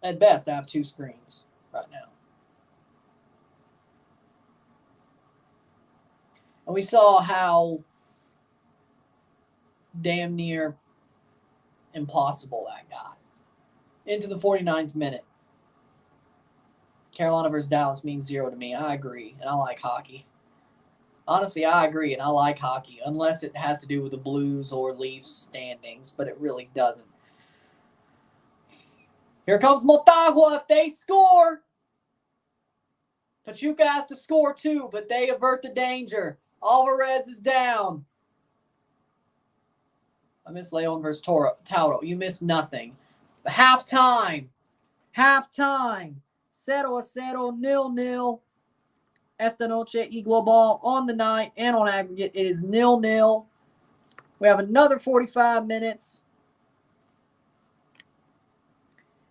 At best, I have 2 screens right now. And we saw how damn near impossible that got. Into the 49th minute. Carolina versus Dallas means 0 to me. I agree, and I like hockey. Honestly, I agree, and I like hockey, unless it has to do with the Blues or Leafs standings, but it really doesn't. Here comes Motagua if they score. Pachuca has to score too, but they avert the danger. Alvarez is down. I miss Leon versus Tauro. You missed nothing. Halftime. 0-0, 0-0, esta noche y global on the night and on aggregate. It is 0-0. We have another 45 minutes.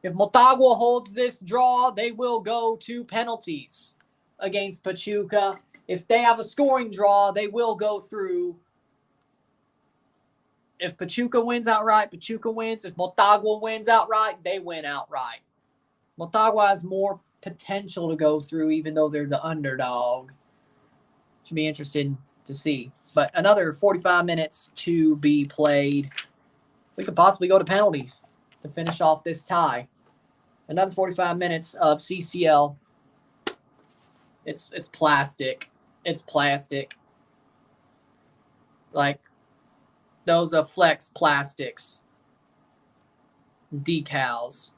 If Motagua holds this draw, they will go to penalties against Pachuca. If they have a scoring draw, they will go through. If Pachuca wins outright, Pachuca wins. If Motagua wins outright, they win outright. Motagua has more potential to go through, even though they're the underdog. Should be interesting to see. But another 45 minutes to be played. We could possibly go to penalties to finish off this tie. Another 45 minutes of CCL. It's plastic. It's plastic. Like those Flex plastics. Decals.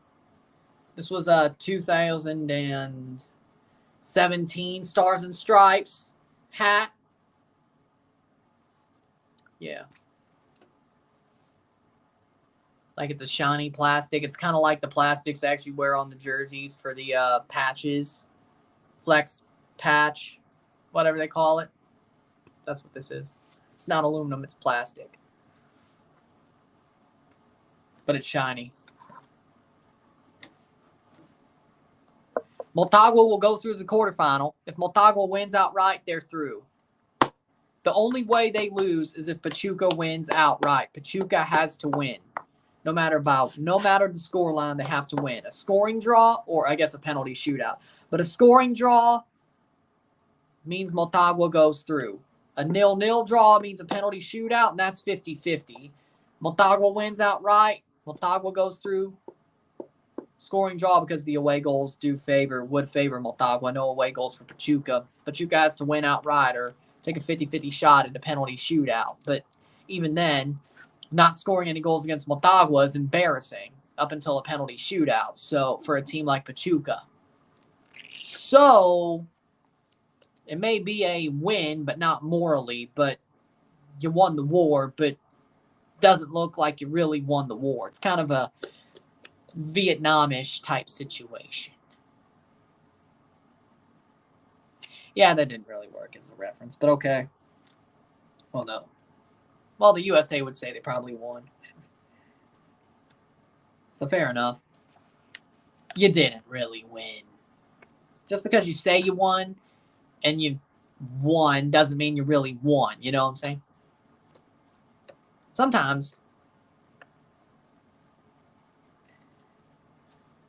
This was a 2017 Stars and Stripes hat. Yeah. Like it's a shiny plastic. It's kind of like the plastics they actually wear on the jerseys for the patches. Flex patch, whatever they call it. That's what this is. It's not aluminum, it's plastic. But it's shiny. Motagua will go through the quarterfinal. If Motagua wins outright, they're through. The only way they lose is if Pachuca wins outright. Pachuca has to win. No matter the scoreline, they have to win. A scoring draw or, I guess, a penalty shootout. But a scoring draw means Motagua goes through. A 0-0 draw means a penalty shootout, and that's 50-50. Motagua wins outright. Motagua goes through. Scoring draw because the away goals would favor Motagua. No away goals for Pachuca. Pachuca has to win outright or take a 50-50 shot at a penalty shootout. But even then, not scoring any goals against Motagua is embarrassing up until a penalty shootout. So for a team like Pachuca. So it may be a win, but not morally. But you won the war, but doesn't look like you really won the war. It's kind of a Vietnamish type situation. Yeah, that didn't really work as a reference, but okay. Well, no. Well, the USA would say they probably won. So fair enough. You didn't really win. Just because you say you won and you won doesn't mean you really won. You know what I'm saying? Sometimes,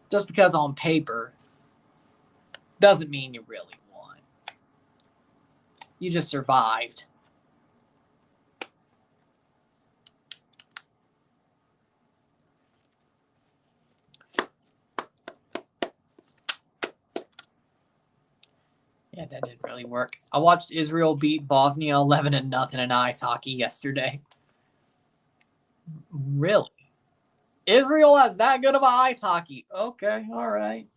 just because on paper doesn't mean you really won. You just survived. Yeah, that didn't really work. I watched Israel beat Bosnia 11-0 in ice hockey yesterday. Really? Israel has that good of a ice hockey. Okay, all right.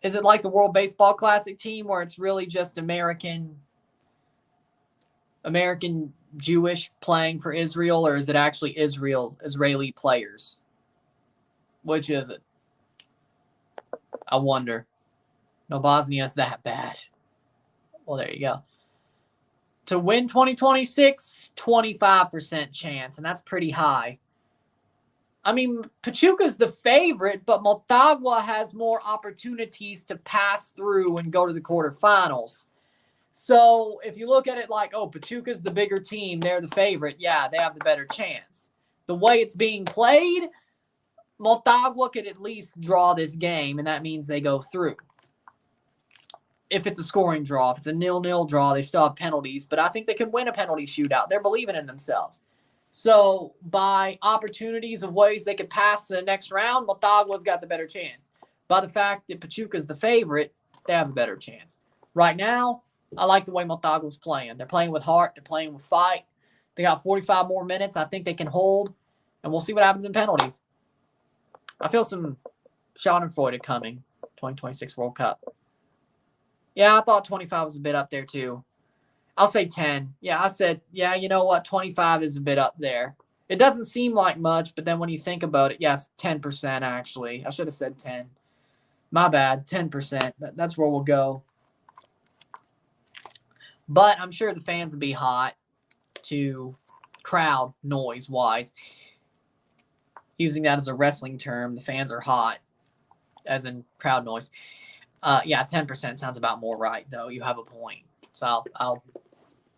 Is it like the World Baseball Classic team where it's really just American Jewish playing for Israel, or is it actually Israeli players? Which is it? I wonder. No, Bosnia's that bad. Well, there you go. To win 2026, 25% chance, and that's pretty high. I mean, Pachuca's the favorite, but Motagua has more opportunities to pass through and go to the quarterfinals. So if you look at it like, oh, Pachuca's the bigger team, they're the favorite, yeah, they have the better chance. The way it's being played, Motagua could at least draw this game, and that means they go through. If it's a scoring draw, if it's a 0-0 draw, they still have penalties, but I think they can win a penalty shootout. They're believing in themselves. So by opportunities of ways they could pass to the next round, Motagua's got the better chance. By the fact that Pachuca's the favorite, they have a better chance. Right now, I like the way Motagua's playing. They're playing with heart. They're playing with fight. They got 45 more minutes. I think they can hold, and we'll see what happens in penalties. I feel some Schadenfreude coming, 2026 World Cup. Yeah, I thought 25 was a bit up there too. I'll say 10. Yeah, I said, yeah, you know what? 25 is a bit up there. It doesn't seem like much, but then when you think about it, yes, 10% actually. I should have said 10. My bad, 10%. That's where we'll go. But I'm sure the fans will be hot to crowd noise-wise. Using that as a wrestling term, the fans are hot, as in crowd noise. Yeah, 10% sounds about more right, though. You have a point. So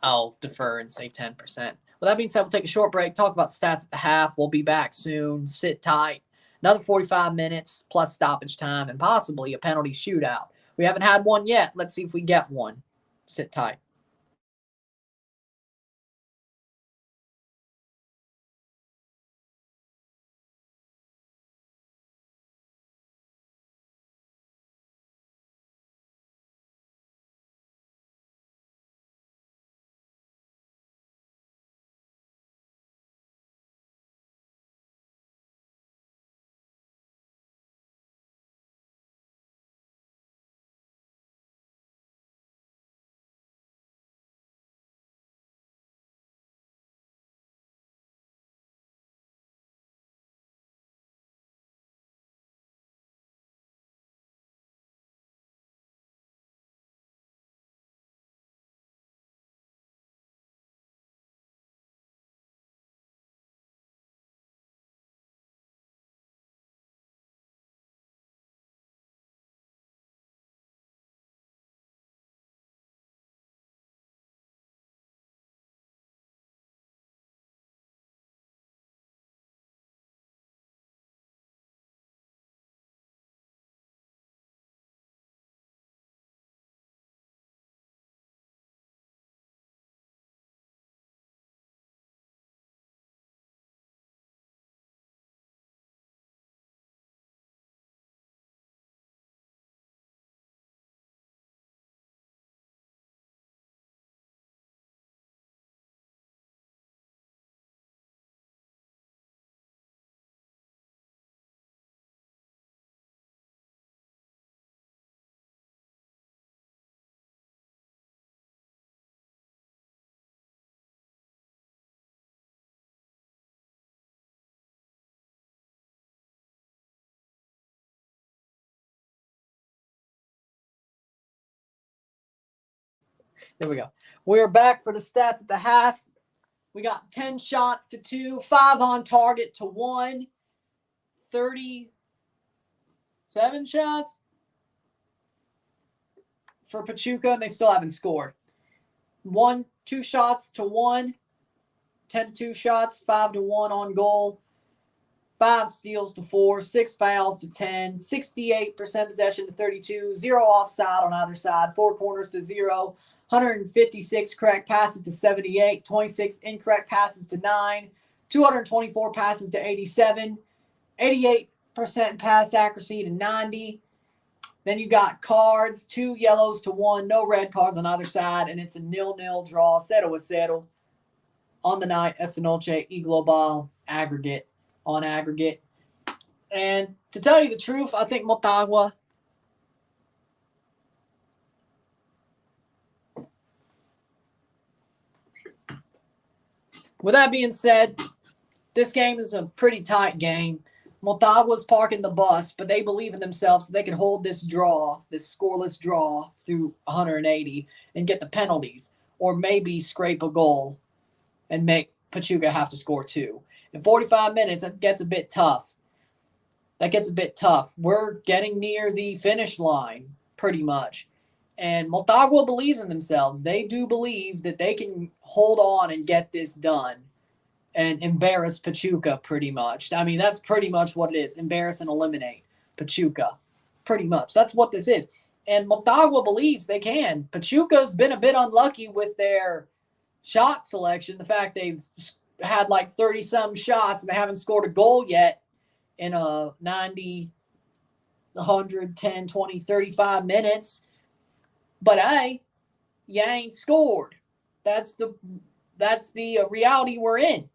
I'll defer and say 10%. Well, that being said, we'll take a short break, talk about the stats at the half. We'll be back soon. Sit tight. Another 45 minutes plus stoppage time and possibly a penalty shootout. We haven't had one yet. Let's see if we get one. Sit tight. There we go. We're back for the stats at the half. We got 10 shots to 2, 5 on target to 1, 37 shots for Pachuca, and they still haven't scored. 2 shots to 1, 10 to 2 shots, 5 to 1 on goal, 5 steals to 4, 6 fouls to 10, 68% possession to 32, 0 offside on either side, 4 corners to 0, 156 correct passes to 78, 26 incorrect passes to 9, 224 passes to 87, 88% pass accuracy to 90. Then you got cards, 2 yellows to 1, no red cards on either side, and it's a 0-0 draw, 0-0 on the night. Esta noche y global aggregate on aggregate. And to tell you the truth, I think Motagua with that being said, this game is a pretty tight game. Motagua's parking the bus, but they believe in themselves that they can hold this draw, this scoreless draw, through 180 and get the penalties, or maybe scrape a goal and make Pachuca have to score 2. In 45 minutes, that gets a bit tough. We're getting near the finish line, pretty much. And Motagua believes in themselves. They do believe that they can hold on and get this done and embarrass Pachuca pretty much. I mean, that's pretty much what it is. Embarrass and eliminate Pachuca. Pretty much. That's what this is. And Motagua believes they can. Pachuca's been a bit unlucky with their shot selection. The fact they've had like 30-some shots and they haven't scored a goal yet in a 90, 110, 20, 35 minutes. But hey, you ain't scored. That's the reality we're in.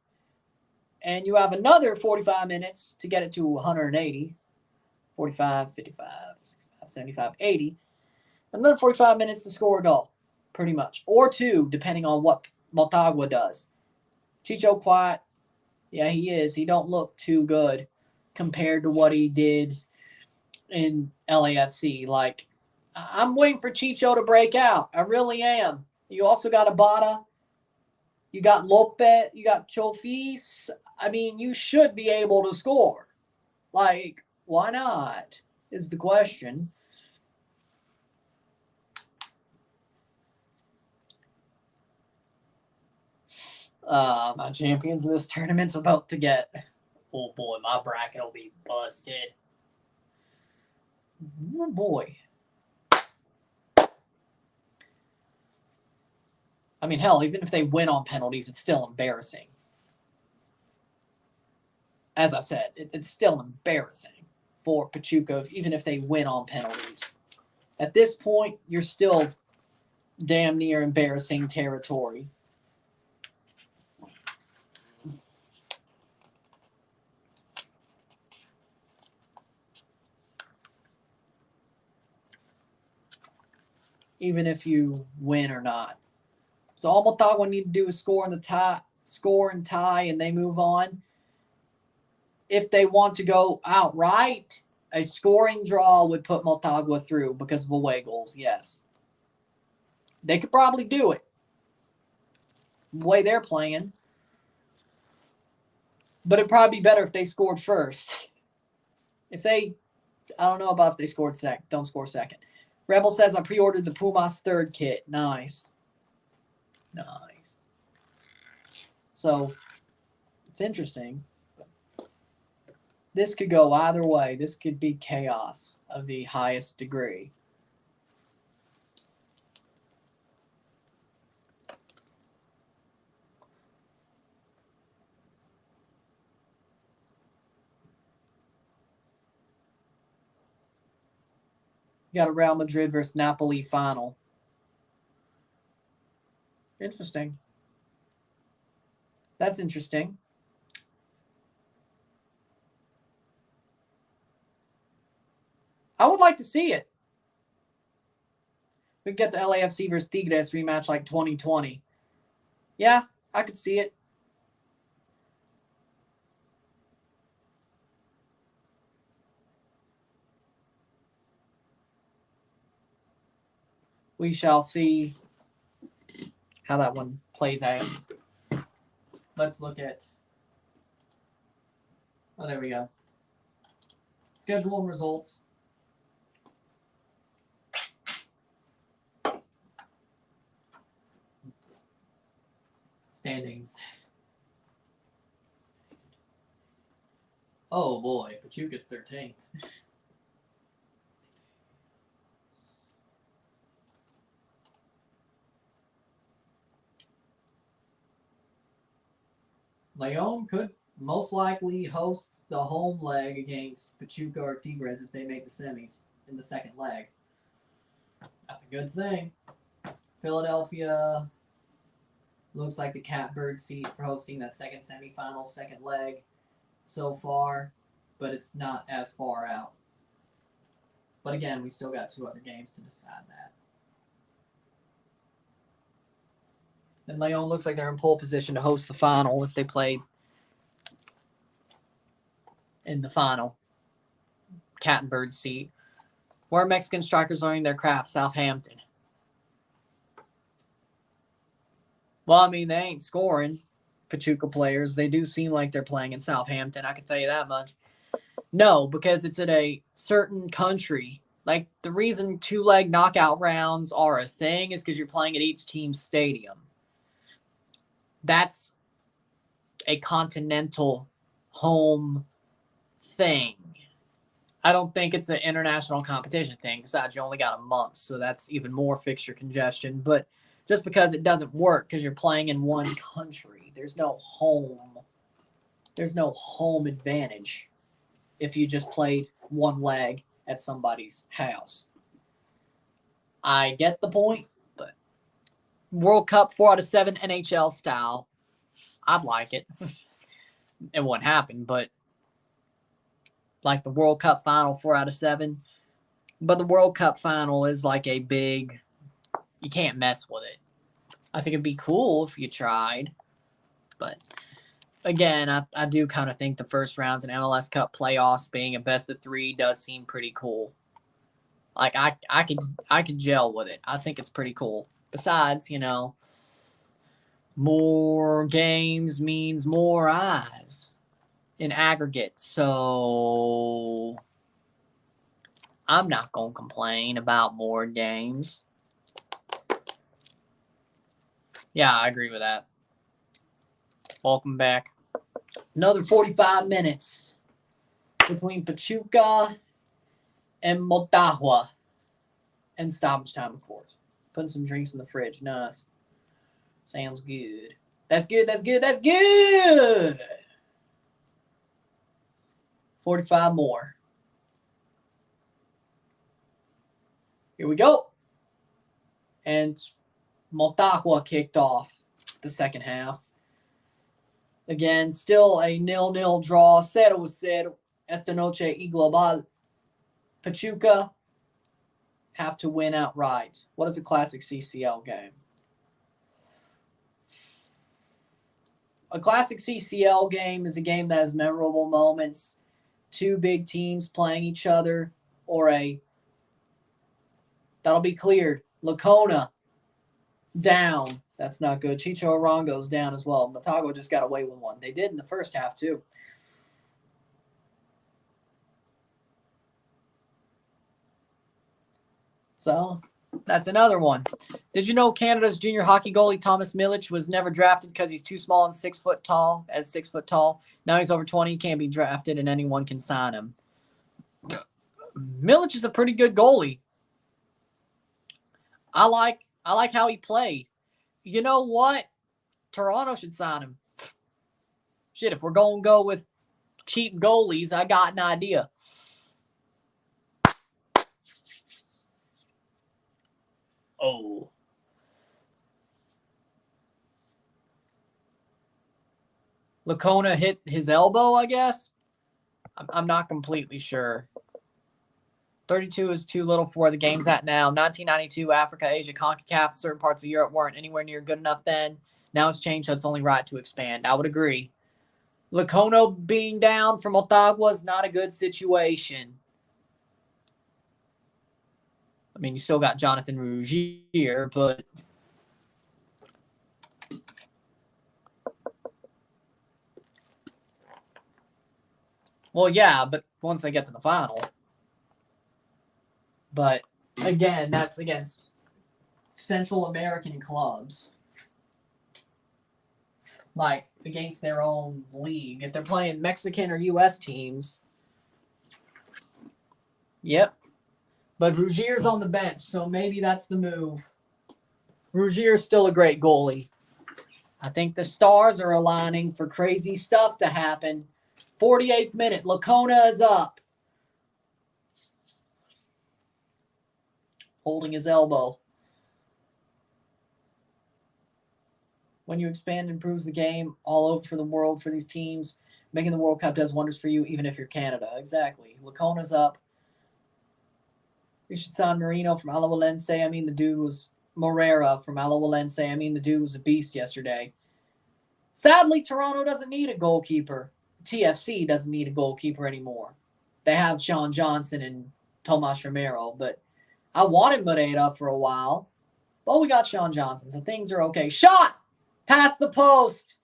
And you have another 45 minutes to get it to 180, 45, 55, 65, 75, 80. Another 45 minutes to score a goal. pretty much. Or 2, depending on what Motagua does. Chicho quiet. Yeah, he is. He don't look too good compared to what he did in LAFC. Like, I'm waiting for Chicho to break out. I really am. You also got Abada. You got Lopez. You got Chofis. I mean, you should be able to score. Like, why not is the question. My champions of this tournament's about to get... Oh, boy, my bracket will be busted. Oh, boy. I mean, hell, even if they win on penalties, it's still embarrassing. As I said, it's still embarrassing for Pachuca, even if they win on penalties. At this point, you're still damn near embarrassing territory. Even if you win or not. So all Motagua need to do is score and tie, and they move on. If they want to go outright, a scoring draw would put Motagua through because of away goals, yes. They could probably do it the way they're playing. But it'd probably be better if they scored first. I don't know about if they scored second. Don't score second. Rebel says, I pre-ordered the Pumas 3rd kit. Nice. Nice. So, it's interesting. This could go either way. This could be chaos of the highest degree. You got a Real Madrid versus Napoli final. Interesting. That's interesting. I would like to see it. We could get the LAFC versus Tigres rematch like 2020. Yeah, I could see it. We shall see how that one plays out. Let's look at... Oh, there we go. Schedule and results. Standings. Oh boy, Pachuca's 13th. Leon could most likely host the home leg against Pachuca or Tigres if they make the semis in the second leg. That's a good thing. Philadelphia looks like the catbird seat for hosting that second semifinal, second leg so far, but it's not as far out. But again, we still got 2 other games to decide that. And Leon looks like they're in pole position to host the final if they play in the final. Cat and bird seat. Where are Mexican strikers learning their craft? Southampton. Well, I mean, they ain't scoring, Pachuca players. They do seem like they're playing in Southampton, I can tell you that much. No, because it's in a certain country. Like, the reason 2-leg knockout rounds are a thing is because you're playing at each team's stadium. That's a continental home thing. I don't think it's an international competition thing. Besides, you only got a month, so that's even more fixture congestion. But just because it doesn't work because you're playing in one country, there's no home advantage if you just played one leg at somebody's house. I get the point, but World Cup 4 out of 7 NHL style, I'd like it. It wouldn't happen, but like the World Cup final 4 out of 7. But the World Cup final is like a big You can't mess with it. I think it'd be cool if you tried. But again, I do kind of think the first rounds in MLS Cup playoffs being a best of 3 does seem pretty cool. Like I could gel with it. I think it's pretty cool. Besides, more games means more eyes in aggregate. So I'm not going to complain about more games. Yeah, I agree with that. Welcome back. Another 45 minutes between Pachuca and Motagua. And stoppage time, of course. Putting some drinks in the fridge. Nice. Sounds good. That's good. 45 more. Here we go. And Motagua kicked off the second half. Again, still a 0-0 draw. 0-0. Esta noche y global. Pachuca have to win outright. What is the classic CCL game? A classic CCL game is a game that has memorable moments, 2 big teams playing each other, or that'll be cleared. Lacona down. That's not good. Chicho Arango's down as well. Motagua just got away with one. They did in the first half too. So that's another one. Did you know Canada's junior hockey goalie Thomas Milic was never drafted because he's too small and 6 foot tall? As 6 foot tall, now he's over 20. He can't be drafted, and anyone can sign him. Milic is a pretty good goalie. I like how he played. You know what? Toronto should sign him. Shit, if we're going to go with cheap goalies, I got an idea. Oh. Lacona hit his elbow, I guess. I'm not completely sure. 32 is too little for the game's at now. 1992, Africa, Asia, Concacaf, certain parts of Europe weren't anywhere near good enough then. Now it's changed, so it's only right to expand. I would agree. Lacona being down from Motagua is not a good situation. I mean, you still got Jonathan Rougier, but well, yeah, but once they get to the final. But again, that's against Central American clubs. Like against their own league. If they're playing Mexican or US teams. Yep. But Rougier's on the bench, so maybe that's the move. Rougier's still a great goalie. I think the stars are aligning for crazy stuff to happen. 48th minute, Lacona is up. Holding his elbow. When you expand and improves the game all over for the world for these teams, making the World Cup does wonders for you, even if you're Canada. Exactly. Lacona's up. You should sign Marino from Alajuelense. I mean, the dude was Morera from Alajuelense. I mean, the dude was a beast yesterday. Sadly, Toronto doesn't need a goalkeeper. TFC doesn't need a goalkeeper anymore. They have Sean Johnson and Tomas Romero, but I wanted Moreira for a while. But we got Sean Johnson, so things are okay. Shot! Past the post.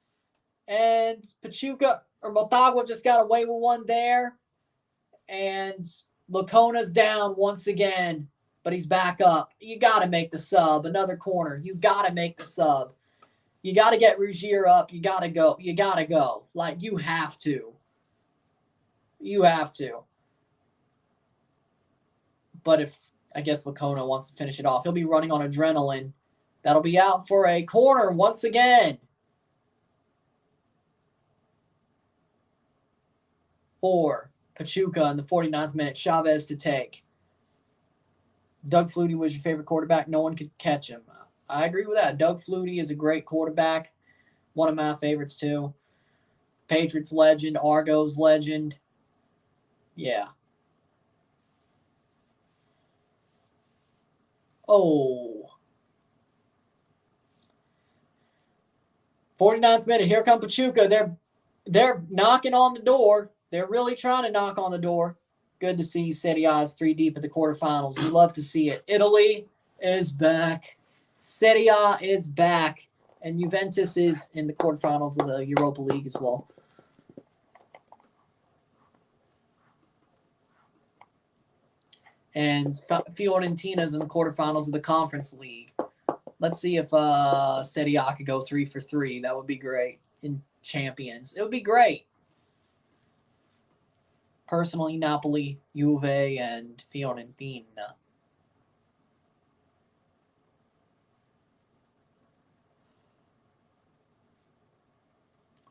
And Pachuca or Motagua just got away with one there. And Lacona's down once again, but he's back up. You got to make the sub. Another corner. You got to make the sub. You got to get Rougier up. You got to go. You got to go. Like, you have to. You have to. But if, I guess, Lacona wants to finish it off, he'll be running on adrenaline. That'll be out for a corner once again. For Pachuca in the 49th minute. Chavez to take. Doug Flutie was your favorite quarterback. No one could catch him. I agree with that. Doug Flutie is a great quarterback. One of my favorites, too. Patriots legend. Argos legend. Yeah. Oh. 49th minute. Here come Pachuca. They're knocking on the door. They're really trying to knock on the door. Good to see Serie A is 3 deep at the quarterfinals. You love to see it. Italy is back. Serie A is back. And Juventus is in the quarterfinals of the Europa League as well. And Fiorentina's in the quarterfinals of the Conference League. Let's see if Serie A could go 3 for 3. That would be great. In champions. It would be great. Personally, Napoli, Juve, and Fiorentina.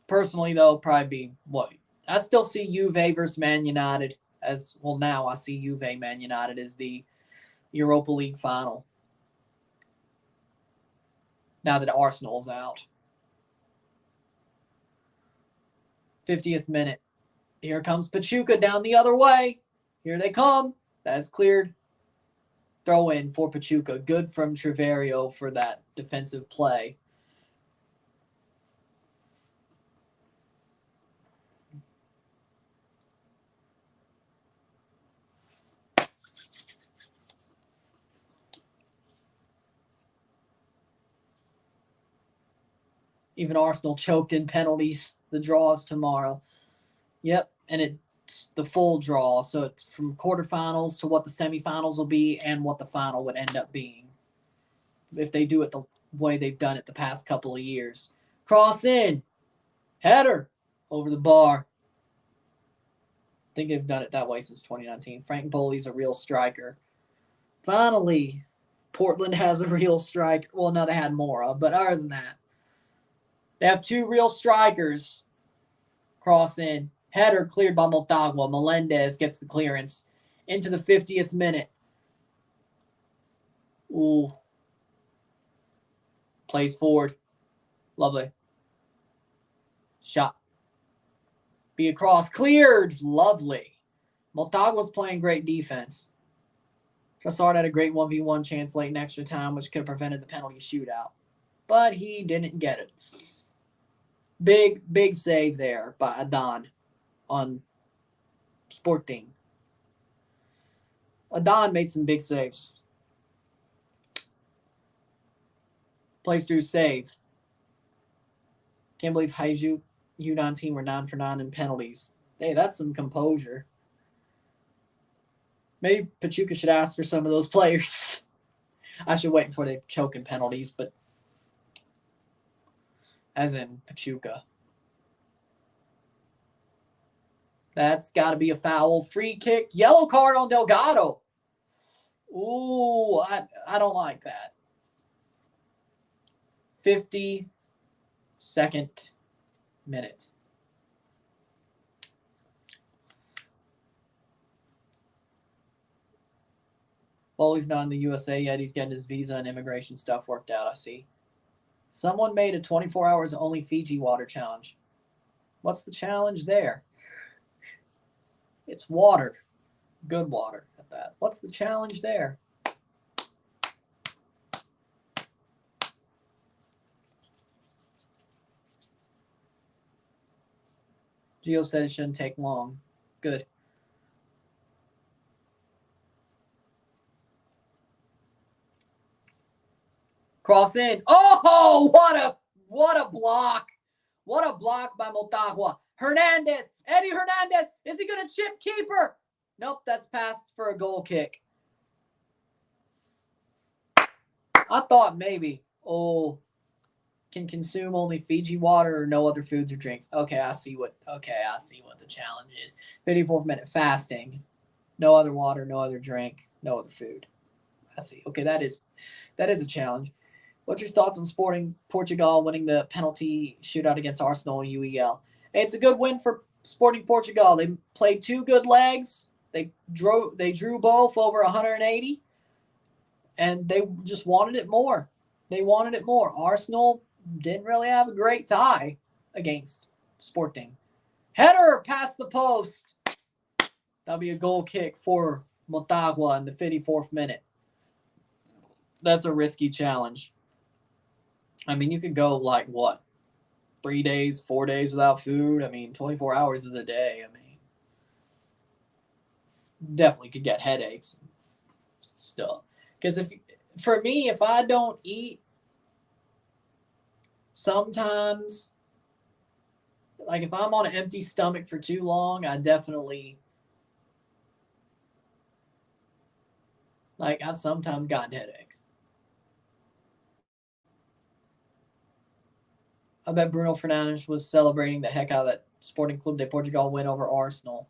Personally, though, probably be what? I still see Juve versus Man United as well. Now I see Juve Man United as the Europa League final. Now that Arsenal's out. 50th minute. Here comes Pachuca down the other way. Here they come. That's cleared. Throw in for Pachuca. Good from Treverio for that defensive play. Even Arsenal choked in penalties. The draw is tomorrow. Yep, and it's the full draw. So it's from quarterfinals to what the semifinals will be and what the final would end up being. If they do it the way they've done it the past couple of years. Cross in. Header over the bar. I think they've done it that way since 2019. Frank Boley's a real striker. Finally, Portland has a real striker. Well, no, they had Mora, but other than that, they have 2 real strikers. Cross in. Header cleared by Motagua. Melendez gets the clearance into the 50th minute. Ooh. Plays forward. Lovely. Shot. Be across. Cleared. Lovely. Motagua's playing great defense. Trossard had a great 1v1 chance late in extra time, which could have prevented the penalty shootout. But he didn't get it. Big save there by Adon on Sporting. Adon made some big saves. Plays through save. Can't believe Haiju Yunnan team were 9 for 9 in penalties. Hey, that's some composure. Maybe Pachuca should ask for some of those players. I should wait before they choke in penalties, but as in Pachuca. That's got to be a foul. Free kick. Yellow card on Delgado. Ooh, I don't like that. 52nd minute. Well, he's not in the USA yet. He's getting his visa and immigration stuff worked out, I see. Someone made a 24 hours only Fiji water challenge. What's the challenge there? It's water. Good water at that. What's the challenge there? Gio said it shouldn't take long. Good. Cross in. Oh, what a block. What a block by Motagua. Hernandez. Eddie Hernandez. Is he going to chip keeper? Nope, that's passed for a goal kick. I thought maybe. Oh, can consume only Fiji water or no other foods or drinks. Okay, I see what the challenge is. 54th minute fasting. No other water, no other drink, no other food. I see. Okay, that is a challenge. What's your thoughts on Sporting Portugal winning the penalty shootout against Arsenal and UEL? It's a good win for Sporting Portugal. They played 2 good legs. They drew both over 180, and they just wanted it more. Arsenal didn't really have a great tie against Sporting. Header past the post. That'll be a goal kick for Motagua in the 54th minute. That's a risky challenge. I mean, you could go like what? 3 days, 4 days without food. I mean, 24 hours is a day. I mean, definitely could get headaches still. Because for me, if I don't eat, sometimes, like if I'm on an empty stomach for too long, I definitely, I've sometimes gotten headaches. I bet Bruno Fernandes was celebrating the heck out of that Sporting Club de Portugal win over Arsenal.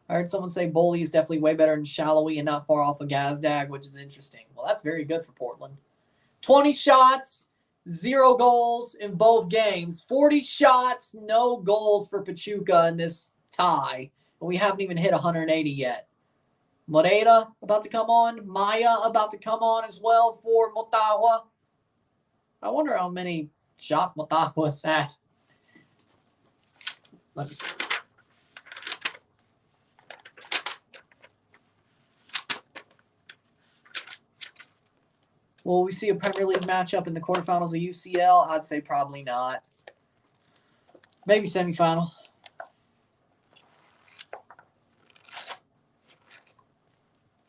I heard someone say Boley is definitely way better than Shallowy and not far off of Gazdag, which is interesting. Well, that's very good for Portland. 20 shots, 0 goals in both games. 40 shots, no goals for Pachuca in this tie. And we haven't even hit 180 yet. Moreira about to come on. Maya about to come on as well for Motagua. I wonder how many shots Motagua's had. Let me see. Will we see a Premier League matchup in the quarterfinals of UCL? I'd say probably not. Maybe semifinal.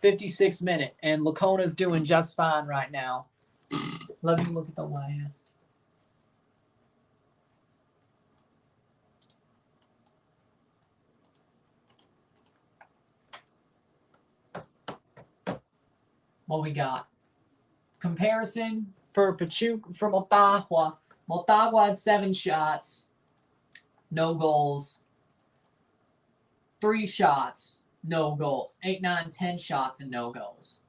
'56-minute, and Lacona's doing just fine right now. Let me look at the last. What we got? Comparison for Pachuca, for Motagua. Motagua had 7 shots, no goals. 3 shots, no goals. 8, 9, 10 shots and no goals.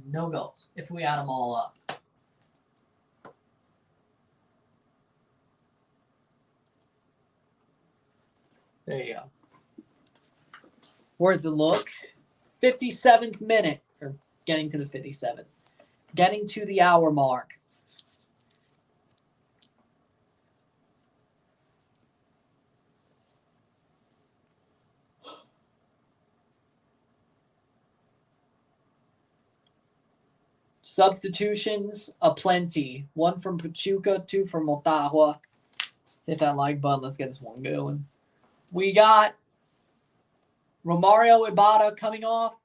No goals if we add them all up. There you go. Worth a look. 57th minute, or getting to the 57th. Getting to the hour mark. Substitutions aplenty. 1 from Pachuca, 2 from Motagua. Hit that like button. Let's get this one going. We got Romario Ibarra coming off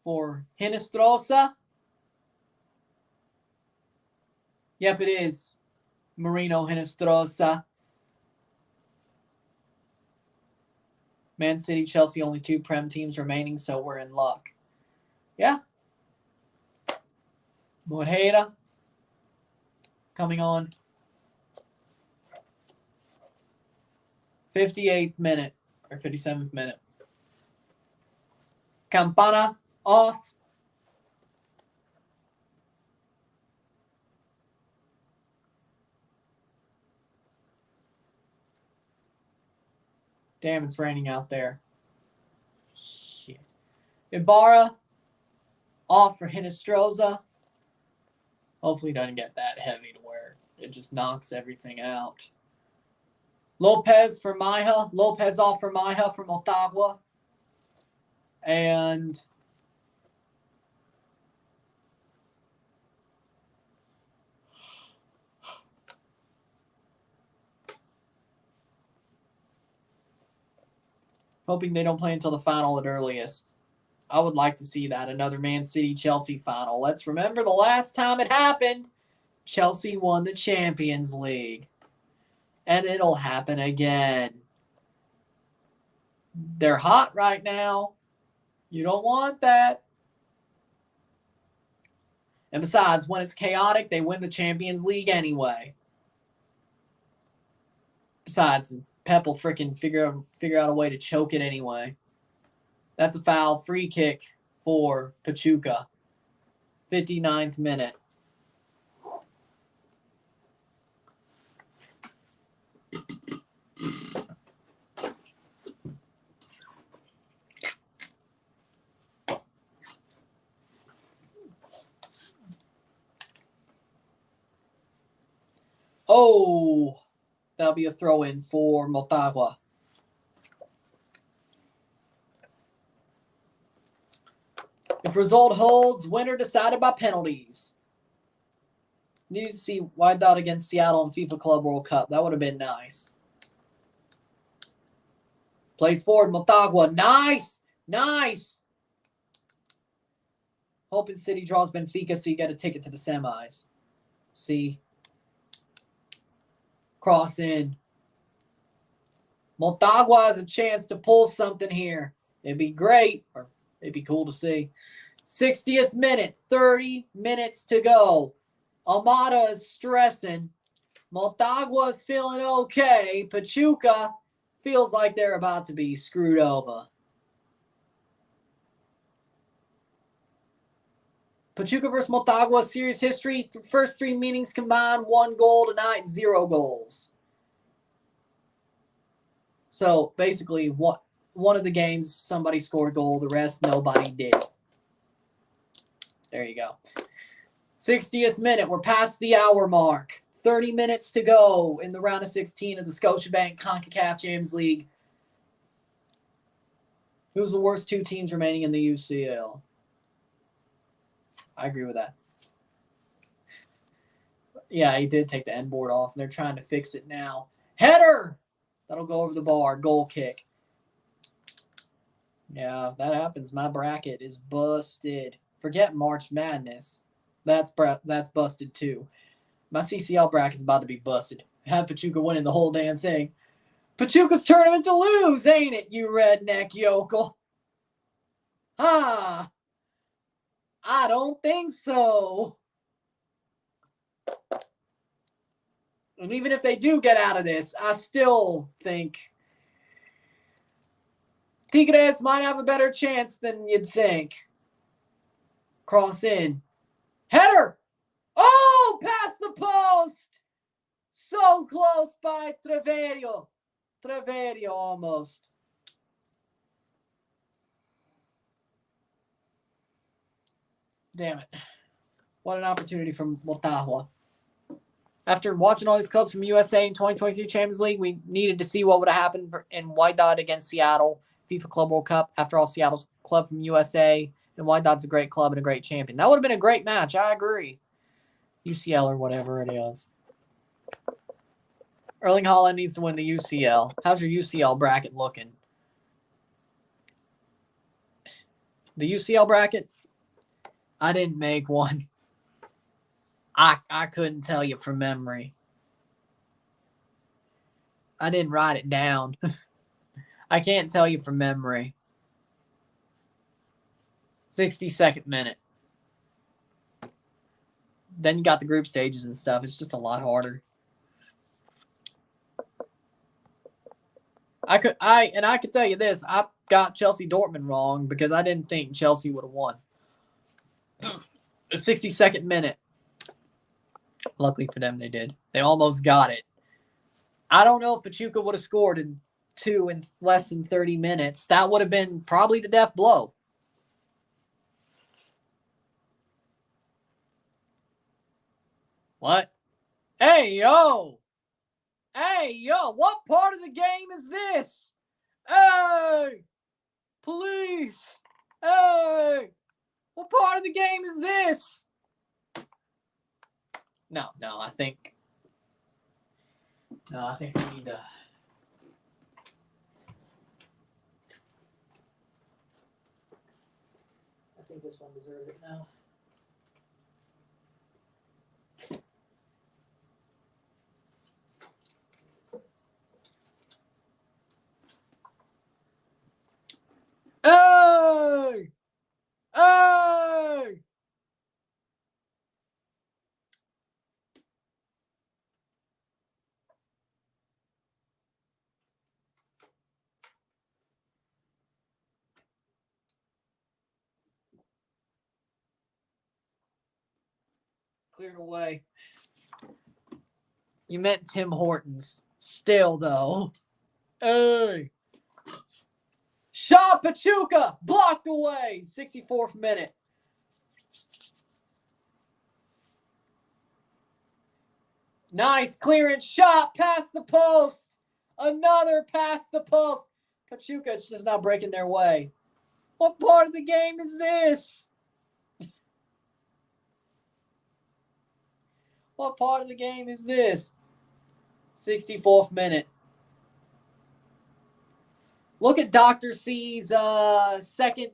for Hinestrosa. Yep, it is Marino Hinestrosa. Man City, Chelsea, only 2 Prem teams remaining, so we're in luck. Yeah. Moreira coming on. 58th minute, or 57th minute. Campana off. Damn, it's raining out there. Shit. Ibarra off for Hinestrosa. Hopefully it doesn't get that heavy to where it just knocks everything out. Lopez for Maija. Lopez off for Maija from Motagua. And hoping they don't play until the final at earliest. I would like to see that. Another Man City-Chelsea final. Let's remember the last time it happened, Chelsea won the Champions League. And it'll happen again. They're hot right now. You don't want that. And besides, when it's chaotic, they win the Champions League anyway. Besides, Pep will freaking figure out a way to choke it anyway. That's a foul. Free kick for Pachuca. 59th minute. Oh, that'll be a throw-in for Motagua. If result holds, winner decided by penalties. Needed to see Wide Dot against Seattle in FIFA Club World Cup. That would have been nice. Plays forward, Motagua. Nice! Nice! Hoping City draws Benfica so you get a ticket to the semis. See? Cross in. Motagua has a chance to pull something here. It'd be great, or it'd be cool to see. 60th minute, 30 minutes to go. Almada is stressing. Motagua is feeling okay. Pachuca feels like they're about to be screwed over. Pachuca versus Motagua series history. First 3 meetings combined, 1 goal tonight, 0 goals. So basically, one of the games somebody scored a goal, the rest nobody did. There you go. 60th minute, we're past the hour mark. 30 minutes to go in the round of 16 of the Scotiabank Concacaf Champions League. Who's the worst 2 teams remaining in the UCL? I agree with that. Yeah, he did take the end board off, and they're trying to fix it now. Header! That'll go over the bar. Goal kick. Yeah, that happens. My bracket is busted. Forget March Madness. That's busted too. My CCL bracket's about to be busted. Had Pachuca winning the whole damn thing. Pachuca's tournament to lose, ain't it, you redneck yokel? Ah, I don't think so. And even if they do get out of this, I still think Tigres might have a better chance than you'd think. Cross in. Header! Oh, past the post! So close by Treverio. Treverio almost. Damn it. What an opportunity from Motagua. After watching all these clubs from USA in 2023 Champions League, we needed to see what would have happened in White Dot against Seattle, FIFA Club World Cup. After all, Seattle's club from USA, and White Dot's a great club and a great champion. That would have been a great match. I agree. UCL or whatever it is. Erling Haaland needs to win the UCL. How's your UCL bracket looking? The UCL bracket? I didn't make one. I couldn't tell you from memory. I didn't write it down. I can't tell you from memory. 62nd minute. Then you got the group stages and stuff. It's just a lot harder. I could tell you this. I got Chelsea Dortmund wrong because I didn't think Chelsea would have won. The 62nd minute. Luckily for them, they did. They almost got it. I don't know if Pachuca would have scored in less than 30 minutes. That would have been probably the death blow. What? Hey, yo! Hey, yo! What part of the game is this? Hey! Police! Hey! What part of the game is this? No, I think we need to. I think this one deserves it now. Hey! Hey! Cleared away. You meant Tim Hortons. Still, though. Hey! Shot Pachuca! Blocked away! 64th minute. Nice clearance shot past the post. Another past the post. Pachuca, it's just not breaking their way. What part of the game is this? What part of the game is this? 64th minute. Look at Dr. C's second.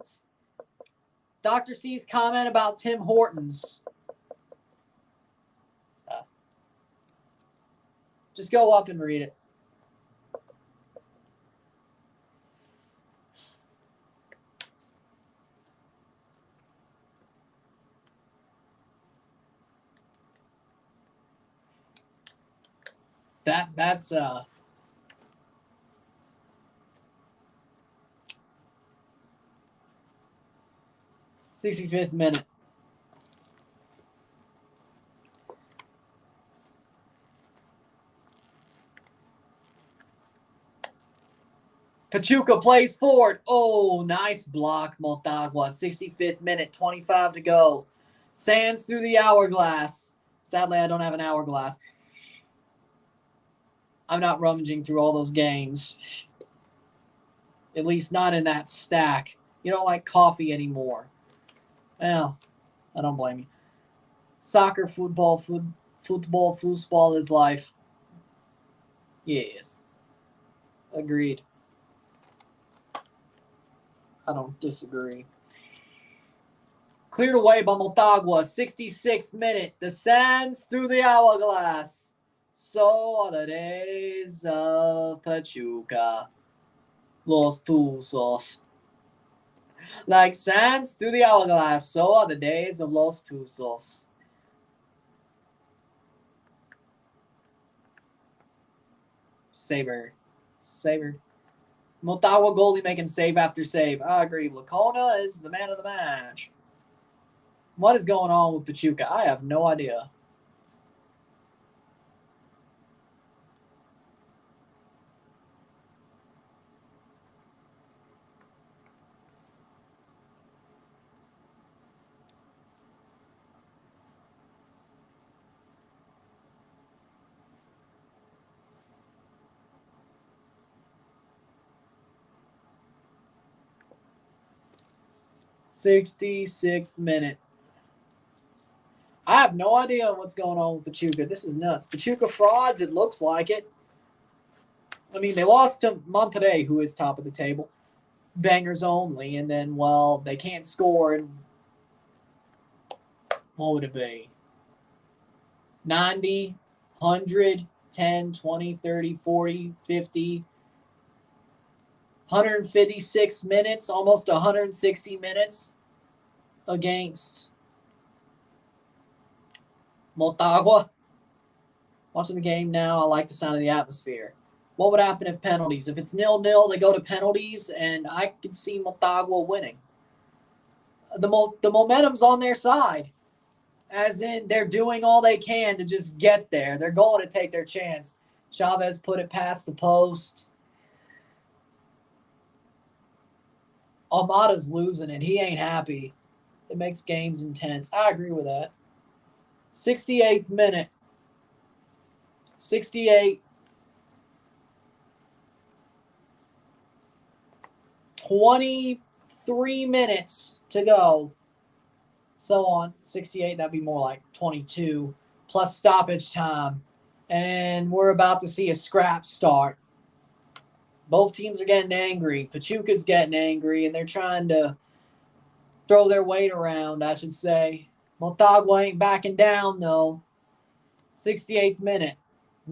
Dr. C's comment about Tim Hortons. Just go up and read it. That's 65th minute. Pachuca plays forward. Oh, nice block, Motagua. 65th minute, 25 to go. Sands through the hourglass. Sadly, I don't have an hourglass. I'm not rummaging through all those games. At least not in that stack. You don't like coffee anymore. Well, I don't blame you. Soccer, football is life. Yes. Agreed. I don't disagree. Cleared away by Motagua. 66th minute. The Sands through the hourglass. So are the days of Pachuca. Los Tuzos. Like sands through the hourglass, so are the days of Los Tuzos. Saber. Motagua goalie making save after save. I agree. Lacona is the man of the match. What is going on with Pachuca? I have no idea. '66th minute. I have no idea what's going on with Pachuca. This is nuts. Pachuca frauds, it looks like it. I mean, they lost to Monterrey, who is top of the table. Bangers only. And then, well, they can't score. And what would it be? 90, 100, 10, 20, 30, 40, 50, 156 minutes, almost 160 minutes against Motagua. Watching the game now, I like the sound of the atmosphere. What would happen if penalties? If it's 0-0, they go to penalties, and I could see Motagua winning. The momentum's on their side, as in they're doing all they can to just get there. They're going to take their chance. Chavez put it past the post. Almada's losing it. He ain't happy. It makes games intense. I agree with that. 68th minute. 68. 23 minutes to go. So on. 68, that'd be more like 22 plus stoppage time. And we're about to see a scrap start. Both teams are getting angry. Pachuca's getting angry, and they're trying to throw their weight around, I should say. Motagua ain't backing down, though. 68th minute.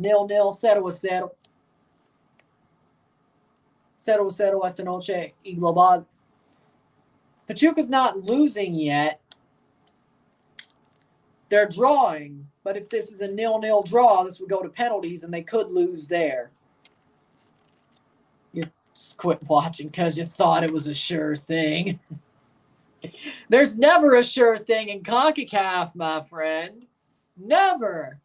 0-0, 0-0. 0-0 esta noche y global. Pachuca's not losing yet. They're drawing, but if this is a 0-0 draw, this would go to penalties, and they could lose there. You just quit watching because you thought it was a sure thing. There's never a sure thing in Concacaf, my friend. Never.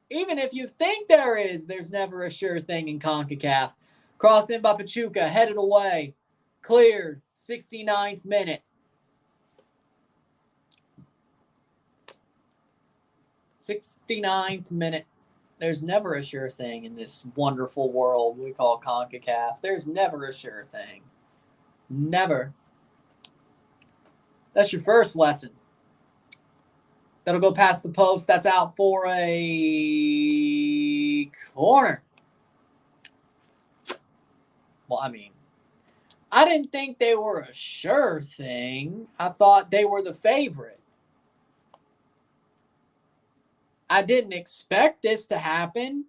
Even if you think there is, there's never a sure thing in Concacaf. Cross in by Pachuca, headed away. Cleared. 69th minute. 69th minute. There's never a sure thing in this wonderful world we call CONCACAF. There's never a sure thing. Never. That's your first lesson. That'll go past the post. That's out for a corner. Well, I mean, I didn't think they were a sure thing. I thought they were the favorite. I didn't expect this to happen.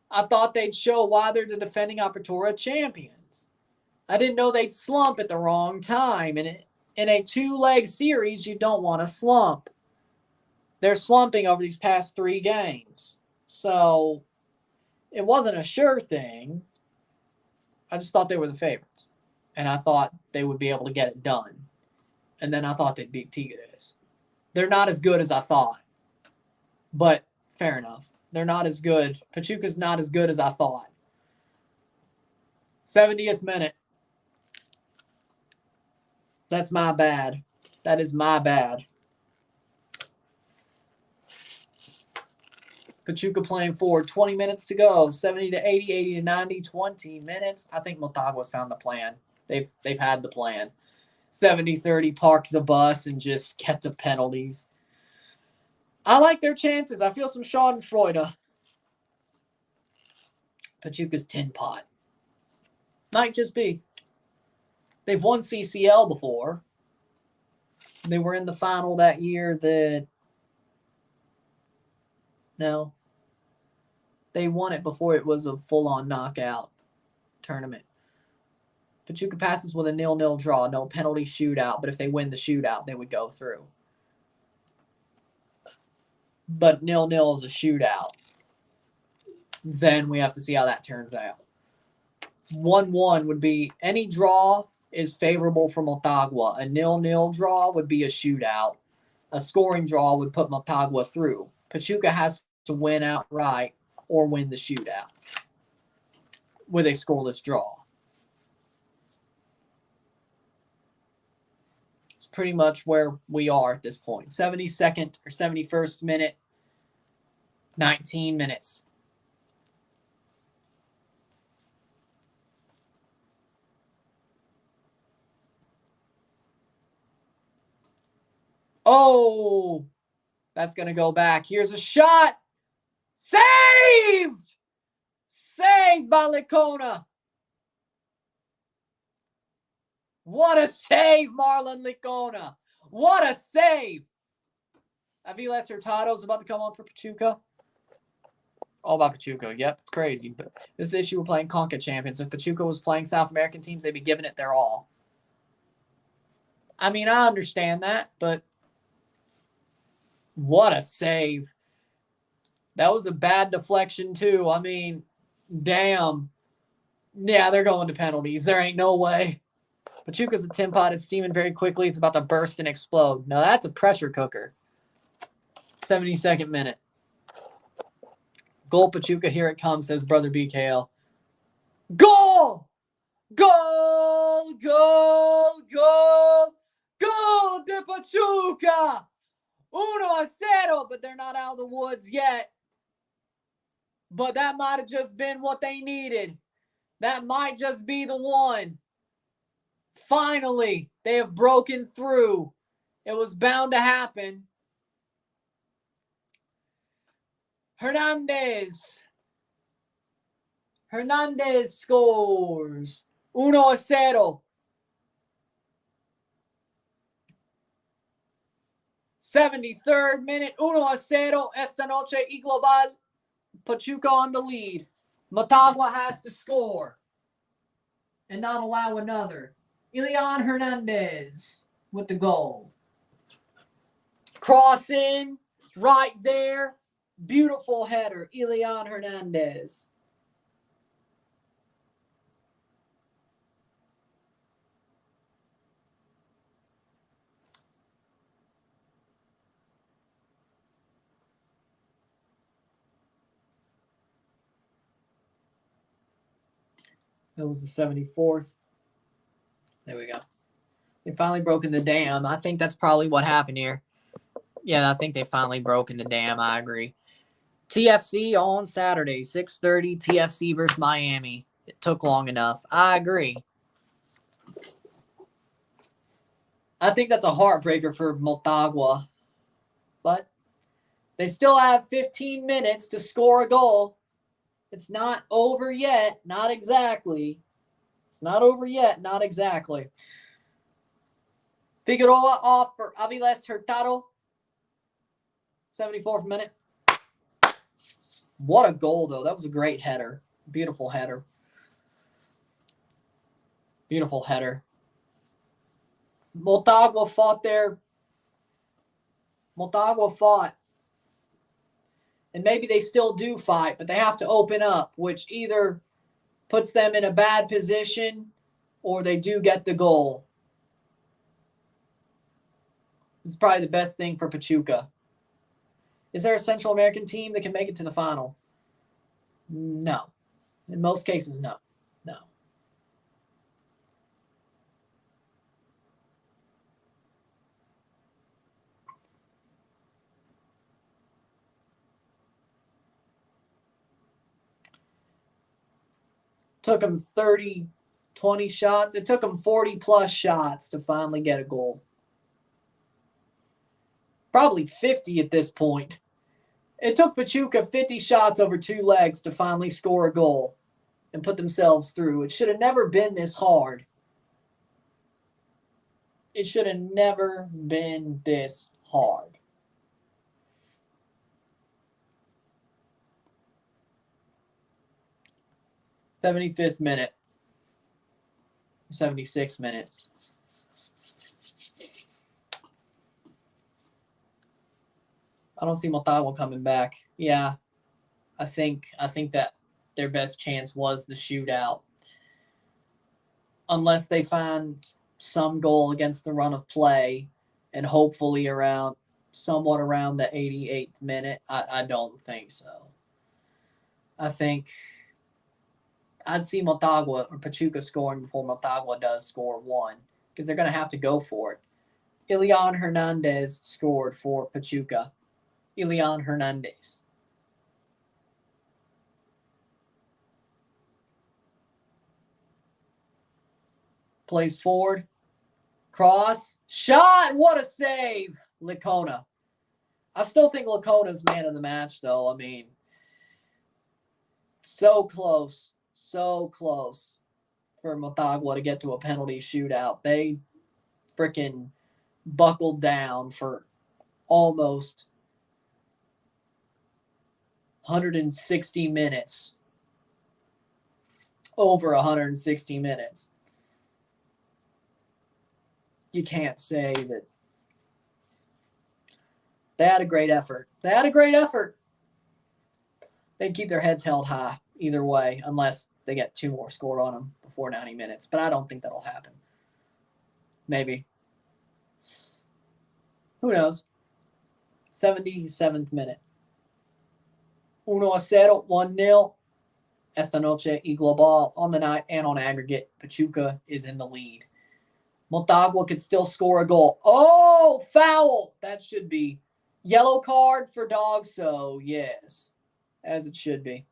I thought they'd show why they're the defending Apertura champions. I didn't know they'd slump at the wrong time. And in a two-leg series, you don't want to slump. They're slumping over these past 3 games. So it wasn't a sure thing. I just thought they were the favorites. And I thought they would be able to get it done. And then I thought they'd beat Tigres. They're not as good as I thought. But fair enough. They're not as good. Pachuca's not as good as I thought. 70th minute. That's my bad. That is my bad. Pachuca playing forward. 20 minutes to go. 70 to 80, 80 to 90, 20 minutes. I think Motagua's found the plan. They've had the plan. 70-30, parked the bus and just get to penalties. I like their chances. I feel some schadenfreude. Pachuca's tin pot. Might just be. They've won CCL before. They were in the final that year that... No. They won it before it was a full-on knockout tournament. Pachuca passes with a 0-0 draw. No penalty shootout. But if they win the shootout, they would go through. But 0-0 is a shootout. Then we have to see how that turns out. 1-1 would be any draw is favorable for Motagua. A 0-0 draw would be a shootout. A scoring draw would put Motagua through. Pachuca has to win outright or win the shootout with a scoreless draw. It's pretty much where we are at this point. 72nd or 71st minute, 19 minutes. Oh, that's going to go back. Here's a shot. Saved! Saved by Licona. What a save, Marlon Licona. What a save. Aviles Hurtado's about to come on for Pachuca. All about Pachuca. Yep, it's crazy. But this is the issue with playing Concacaf champions. If Pachuca was playing South American teams, they'd be giving it their all. I mean, I understand that, but what a save. That was a bad deflection, too. I mean, damn. Yeah, they're going to penalties. There ain't no way. Pachuca's a tin pot. It's steaming very quickly. It's about to burst and explode. Now, that's a pressure cooker. 72nd minute. Goal Pachuca. Here it comes, says Brother BKL. Goal! Goal! Goal! Goal! Goal de Pachuca! 1-0, but they're not out of the woods yet. But that might have just been what they needed. That might just be the one. Finally, they have broken through. It was bound to happen. Hernandez scores. 1-0. 73rd minute, 1-0, esta noche y global. Pachuca on the lead. Motagua has to score and not allow another. Ilian Hernandez with the goal. Cross in, right there. Beautiful header, Ilian Hernandez. That was the 74th. There we go. They finally broken the dam. I think that's probably what happened here. Yeah, I think they finally broken the dam. I agree. TFC on Saturday, 6:30, TFC versus Miami. It took long enough. I agree. I think that's a heartbreaker for Motagua. but they still have 15 minutes to score a goal. It's not over yet. Not exactly. It's not over yet. Not exactly. Figueroa off for Aviles Hurtado. 74th minute. What a goal, though. That was a great header. Beautiful header. Beautiful header. Motagua fought there. Motagua fought. And maybe they still do fight, but they have to open up, which either puts them in a bad position or they do get the goal. This is probably the best thing for Pachuca. Is there a Central American team that can make it to the final? No. In most cases, no. No. Took them 30, 20 shots. It took them 40-plus shots to finally get a goal. Probably 50 at this point. It took Pachuca 50 shots over 2 legs to finally score a goal and put themselves through. It should have never been this hard. It should have never been this hard. '75th minute. 76th minute. I don't see Motagua coming back. Yeah, I think that their best chance was the shootout. Unless they find some goal against the run of play and hopefully somewhat around the 88th minute. I don't think so. I think I'd see Motagua or Pachuca scoring before Motagua does score one because they're going to have to go for it. Ilian Hernandez scored for Pachuca. Ilian Hernandez. Plays forward. Cross. Shot. What a save. Licona. I still think Licona's man of the match, though. I mean, so close. So close for Motagua to get to a penalty shootout. They freaking buckled down for almost 160 minutes. Over 160 minutes. You can't say that they had a great effort. They had a great effort. They'd keep their heads held high either way, unless they get 2 more scored on them before 90 minutes. But I don't think that'll happen. Maybe. Who knows? 77th minute. 1-0, 1-0. Esta noche y global on the night and on aggregate. Pachuca is in the lead. Motagua could still score a goal. Oh, foul. That should be yellow card for Dogso. Yes, as it should be.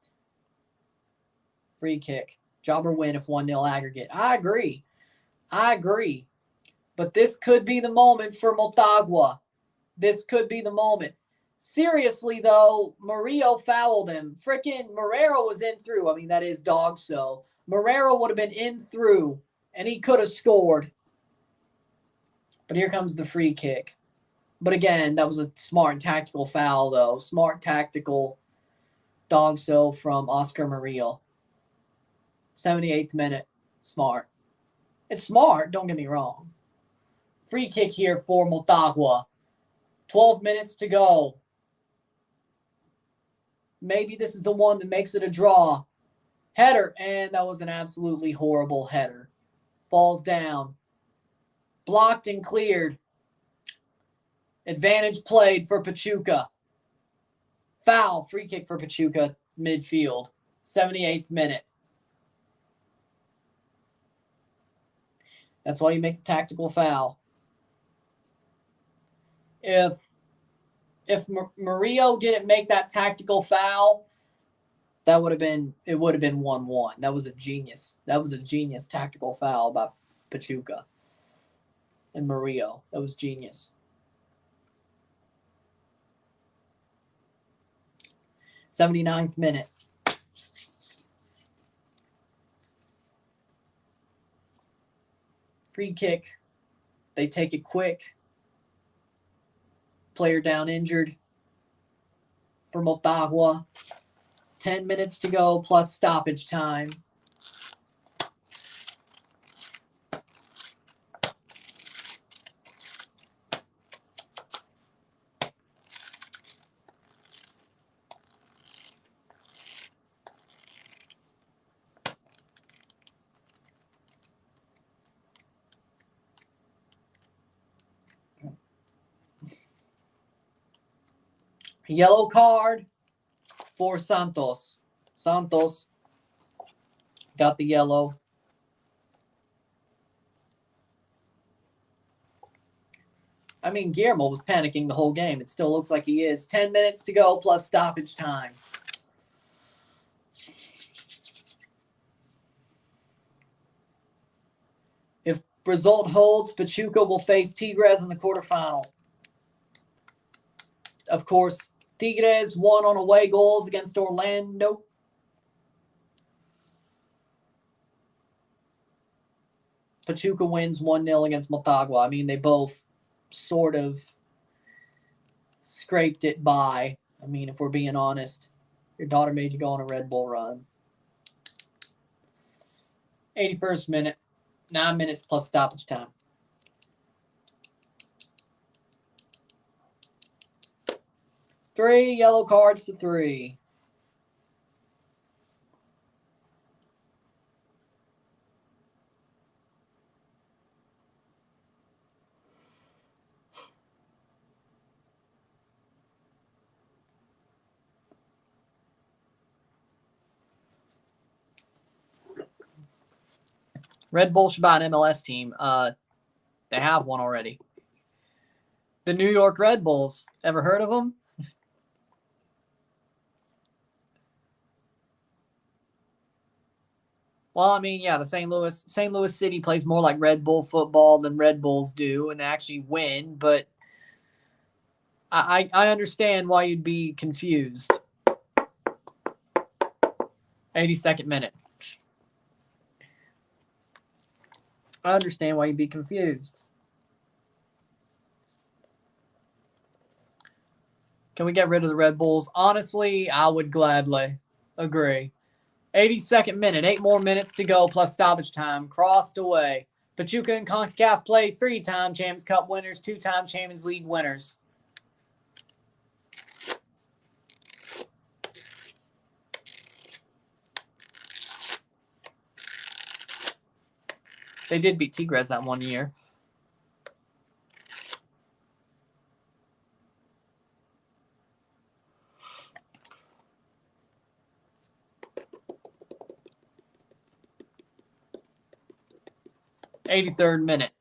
Free kick. Jobber win if 1-0 aggregate. I agree. But this could be the moment for Motagua. This could be the moment. Seriously, though, Murillo fouled him. Frickin' Marrero was in through. I mean, that is Dogso. Marrero would have been in through, and he could have scored. But here comes the free kick. But again, that was a smart and tactical foul, though. Smart tactical Dogso from Oscar Murillo. 78th minute. Smart. It's smart, don't get me wrong. Free kick here for Motagua. 12 minutes to go. Maybe this is the one that makes it a draw. Header, and that was an absolutely horrible header. Falls down. Blocked and cleared. Advantage played for Pachuca. Foul. Free kick for Pachuca. Midfield. 78th minute. That's why you make the tactical foul. If Murillo didn't make that tactical foul, it would have been 1-1. That was a genius. Tactical foul by Pachuca and Murillo. That was genius. 79th minute. Free kick. They take it quick. Player down injured for Motagua. 10 minutes to go plus stoppage time. Yellow card for Santos. Santos got the yellow. I mean, Guillermo was panicking the whole game. It still looks like he is. 10 minutes to go plus stoppage time. If result holds, Pachuca will face Tigres in the quarterfinal. Of course, Tigres won on away goals against Orlando. Pachuca wins 1-0 against Motagua. I mean, they both sort of scraped it by. I mean, if we're being honest, your daughter made you go on a Red Bull run. 81st minute, 9 minutes plus stoppage time. Three yellow cards to 3. Red Bull should buy an MLS team. They have one already. The New York Red Bulls. Ever heard of them? Well, I mean, yeah, the St. Louis City plays more like Red Bull football than Red Bulls do, and they actually win. But I understand why you'd be confused. 82nd minute. I understand why you'd be confused. Can we get rid of the Red Bulls? Honestly, I would gladly agree. 82nd minute, 8 more minutes to go plus stoppage time. Crossed away. Pachuca and Concacaf play 3-time Champions Cup winners, 2-time Champions League winners. They did beat Tigres that one year. '83rd minute.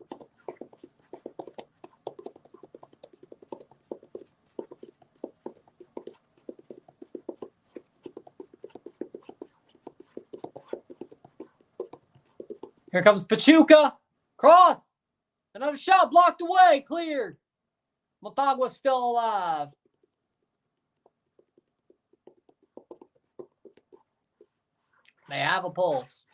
Here comes Pachuca. Cross. Another shot blocked away. Cleared. Motagua's still alive. They have a pulse.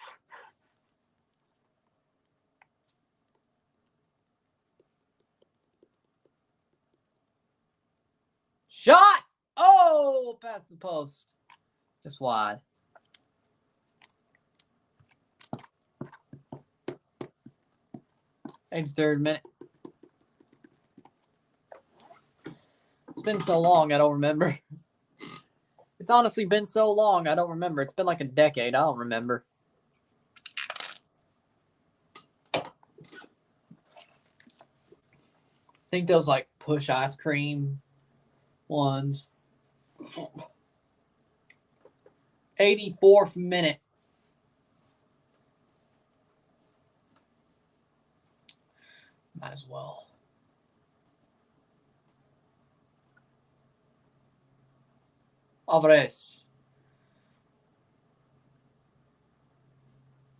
Shot! Oh, past the post. Just wide. '83rd minute. It's been so long, I don't remember. It's honestly been so long, I don't remember. It's been like a decade. I don't remember. I think those like push ice cream ones. 84th minute. Might as well. Alvarez.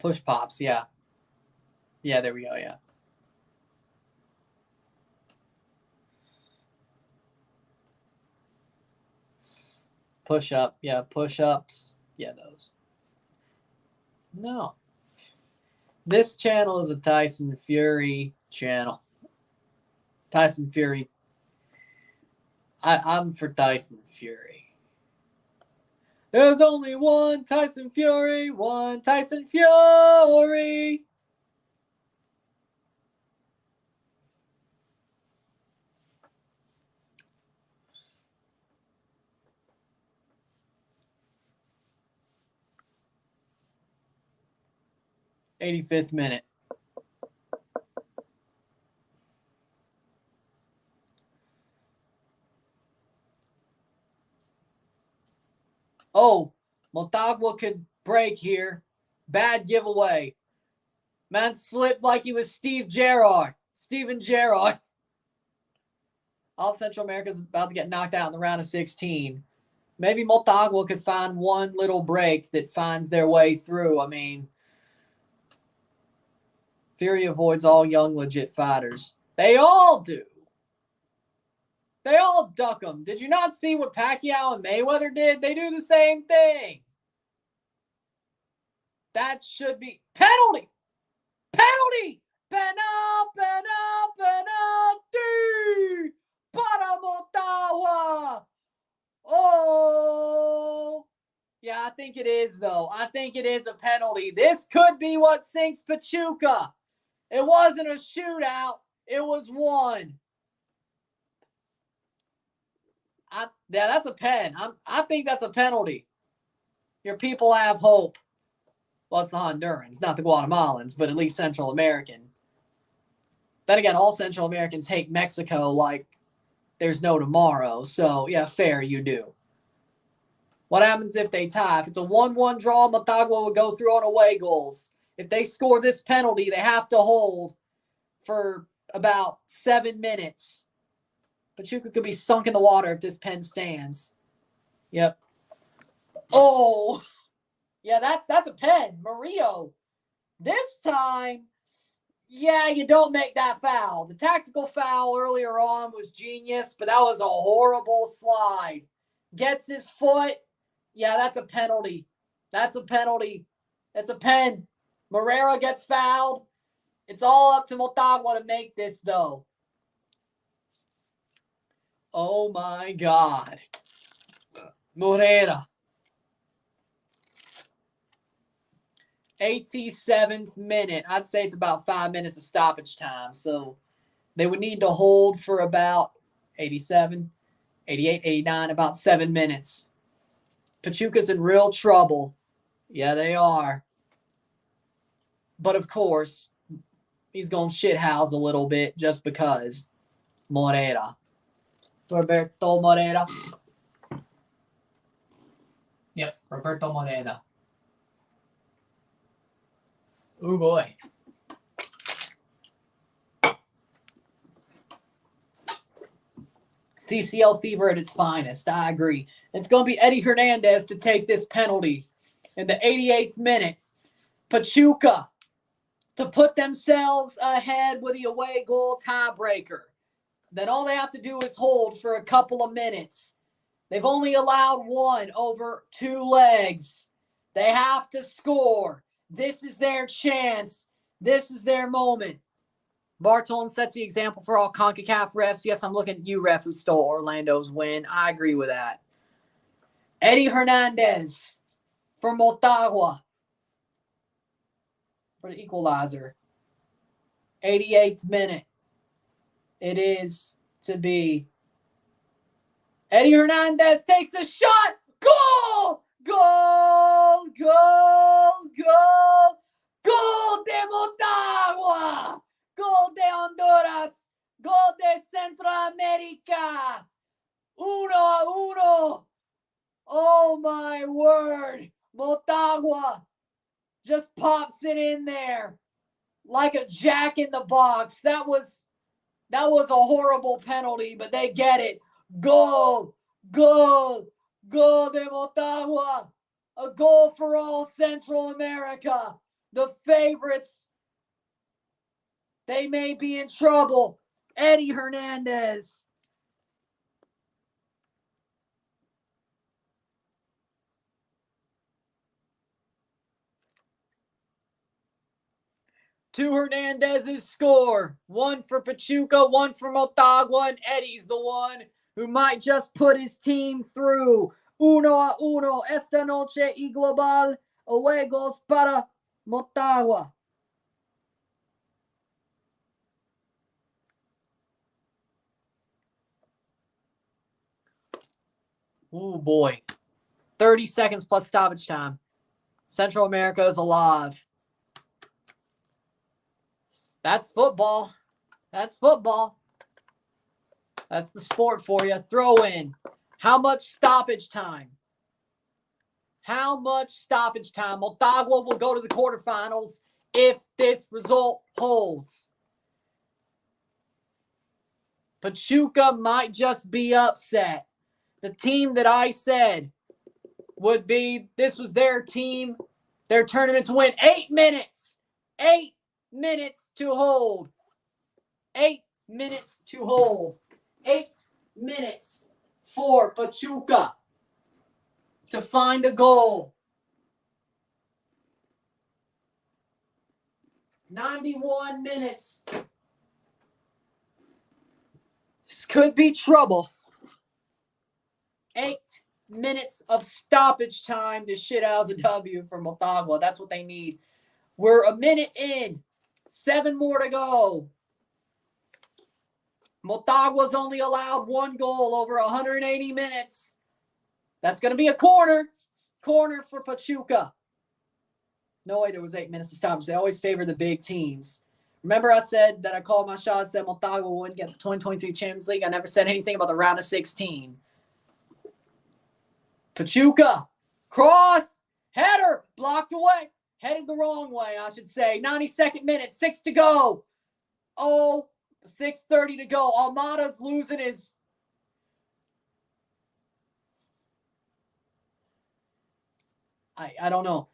Push pops, yeah. Yeah, there we go, yeah. Push-up. Yeah, push-ups. Yeah, those. No. This channel is a Tyson Fury channel. Tyson Fury. I'm for Tyson Fury. There's only one Tyson Fury. One Tyson Fury. '85th minute. Oh, Motagua could break here. Bad giveaway. Man slipped like he was Steven Gerrard. All of Central America's about to get knocked out in the round of 16. Maybe Motagua could find one little break that finds their way through. I mean, Fury avoids all young, legit fighters. They all do. They all duck them. Did you not see what Pacquiao and Mayweather did? They do the same thing. That should be penalty. Penalty. Penalty. Para Motagua. Oh. Yeah, I think it is, though. I think it is a penalty. This could be what sinks Pachuca. It wasn't a shootout. It was one. Yeah, that's a pen. I think that's a penalty. Your people have hope. Well, it's the Hondurans, not the Guatemalans, but at least Central American. Then again, all Central Americans hate Mexico like there's no tomorrow. So, yeah, fair, you do. What happens if they tie? If it's a 1-1 draw, Motagua would go through on away goals. If they score this penalty, they have to hold for about 7 minutes. Pachuca could be sunk in the water if this pen stands. Yep. Oh, yeah, that's a pen. Murillo. This time, yeah, you don't make that foul. The tactical foul earlier on was genius, but that was a horrible slide. Gets his foot. Yeah, that's a penalty. That's a penalty. It's a pen. Moreira gets fouled. It's all up to Motagua to make this, though. Oh, my God. Moreira. 87th minute. I'd say it's about 5 minutes of stoppage time. So they would need to hold for about 87, 88, 89, about 7 minutes. Pachuca's in real trouble. Yeah, they are. But, of course, he's going to shithouse a little bit just because. Moreira. Roberto Moreira. Yep, Roberto Moreira. Oh, boy. CCL fever at its finest. I agree. It's going to be Eddie Hernandez to take this penalty in the 88th minute. Pachuca to put themselves ahead with the away goal tiebreaker. Then all they have to do is hold for a couple of minutes. They've only allowed one over 2 legs. They have to score. This is their chance. This is their moment. Bartone sets the example for all CONCACAF refs. Yes, I'm looking at you, ref, who stole Orlando's win. I agree with that. Eddie Hernandez for Motagua for the equalizer. 88th minute. It is to be. Eddie Hernandez takes the shot. Goal! Goal! Goal! Goal! Goal de Motagua! Goal de Honduras! Goal de Centroamérica! 1-1. Oh my word. Motagua just pops it in there like a jack in the box. That was a horrible penalty, but they get it. Goal, goal, goal de Motagua. A goal for all Central America. The favorites, they may be in trouble. Eddie Hernandez. Two Hernandez's score. One for Pachuca, one for Motagua, and Eddie's the one who might just put his team through. 1-1 esta noche y global juegos para Motagua. Oh boy. 30 seconds plus stoppage time. Central America is alive. That's football. That's football. That's the sport for you. Throw in. How much stoppage time? How much stoppage time? Motagua will go to the quarterfinals if this result holds. Pachuca might just be upset. The team that I said would be, this was their team, their tournament to win. 8 minutes. 8 minutes to hold. 8 minutes to hold. 8 minutes for Pachuca to find a goal. 91 minutes. This could be trouble. 8 minutes of stoppage time to shit out a W for Motagua. That's what they need. We're a minute in. 7 more to go. Motagua's only allowed 1 goal over 180 minutes. That's going to be a corner. Corner for Pachuca. No way there was 8 minutes to stoppage. They always favor the big teams. Remember I said that I called my shot and said Motagua wouldn't get the 2023 Champions League? I never said anything about the round of 16. Pachuca. Cross. Header. Blocked away. Headed the wrong way, I should say. 92nd minute. 6 to go. 6:30 to go. Almada's losing his... I don't know.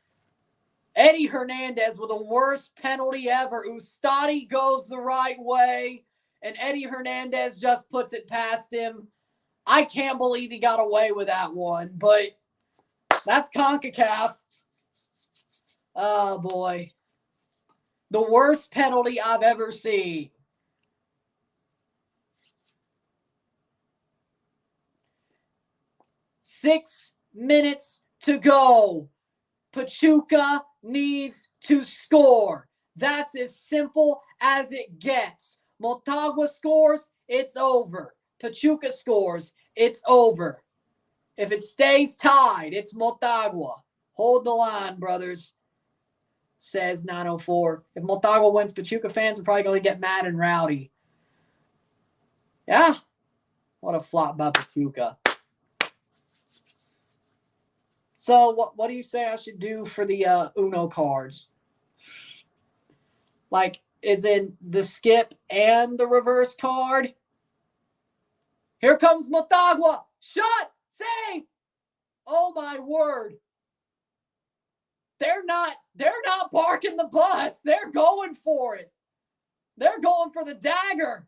Eddie Hernandez with the worst penalty ever. Ustadi goes the right way, and Eddie Hernandez just puts it past him. I can't believe he got away with that one, but that's Concacaf. Oh, boy. The worst penalty I've ever seen. Six minutes to go. Pachuca needs to score. That's as simple as it gets. Motagua scores, it's over. Pachuca scores, it's over. If it stays tied, it's Motagua. Hold the line, brothers, says 904. If Motagua wins, Pachuca fans are probably going to get mad and rowdy. Yeah. What a flop by Pachuca. So what do you say I should do for the Uno cards? Like, is in the skip and the reverse card? Here comes Motagua. Shot. Save. Oh, my word. They're not parking the bus. They're going for it. They're going for the dagger.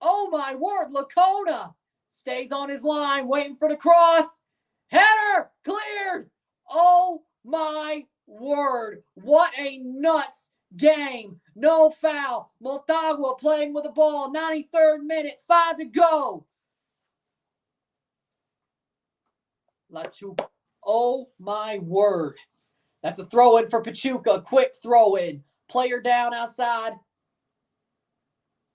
Oh, my word. Lacona stays on his line, waiting for the cross. Header cleared. Oh, my word. What a nuts game. No foul. Motagua playing with the ball. 93rd minute. 5 to go. Pachuca. Oh, my word. That's a throw-in for Pachuca. Quick throw-in. Player down outside.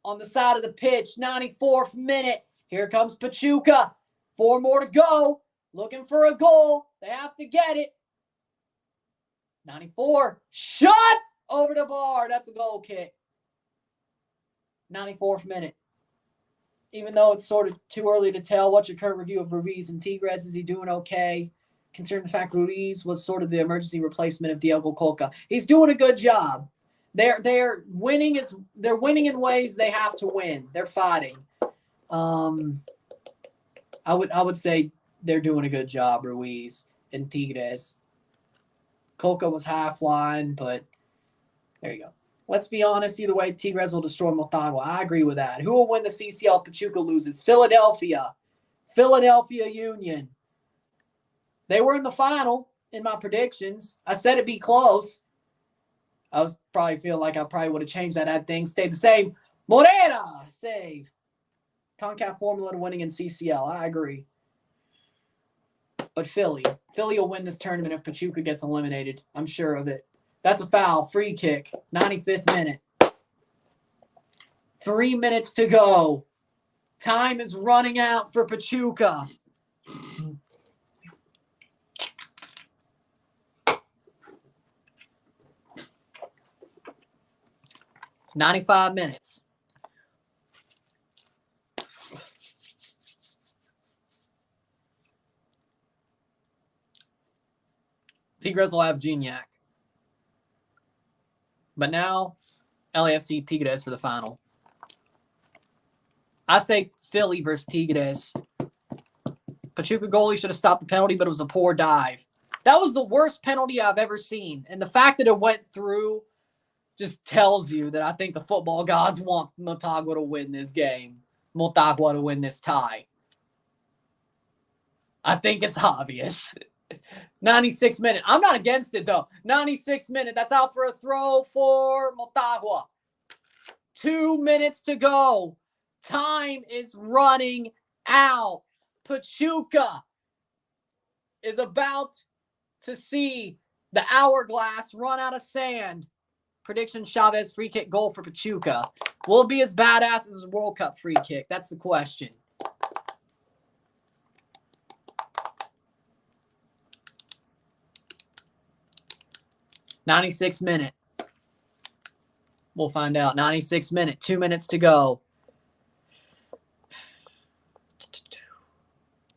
On the side of the pitch. 94th minute. Here comes Pachuca. 4 more to go. Looking for a goal. They have to get it. 94. Shot over the bar. That's a goal kick. 94th minute. Even though it's sort of too early to tell, what's your current review of Ruiz and Tigres? Is he doing okay? Considering the fact Ruiz was sort of the emergency replacement of Diego Coca. He's doing a good job. They're winning in ways they have to win. They're fighting. I would say they're doing a good job, Ruiz and Tigres. Coca was half line, but there you go. Let's be honest. Either way, Tigres will destroy Motagua. I agree with that. Who will win the CCL if Pachuca loses? Philadelphia. Philadelphia Union. They were in the final in my predictions. I said it'd be close. I was probably feeling like I probably would have changed that had things stayed the same. Morena, save. Concacaf formula to winning in CCL. I agree. But Philly will win this tournament if Pachuca gets eliminated. I'm sure of it. That's a foul. Free kick. 95th minute. 3 minutes to go. Time is running out for Pachuca. $95 minutes. Tigres will have Gignac. But now, LAFC Tigres for the final. I say Philly versus Tigres. Pachuca goalie should have stopped the penalty, but it was a poor dive. That was the worst penalty I've ever seen. And the fact that it went through just tells you that I think the football gods want Motagua to win this game. Motagua to win this tie. I think it's obvious. 96 minute. I'm not against it, though. 96 minute. That's out for a throw for Motagua. 2 minutes to go. Time is running out. Pachuca is about to see the hourglass run out of sand. Prediction, Chavez free kick goal for Pachuca. Will it be as badass as his World Cup free kick? That's the question. '96 minute. We'll find out. 96 minute. 2 minutes to go.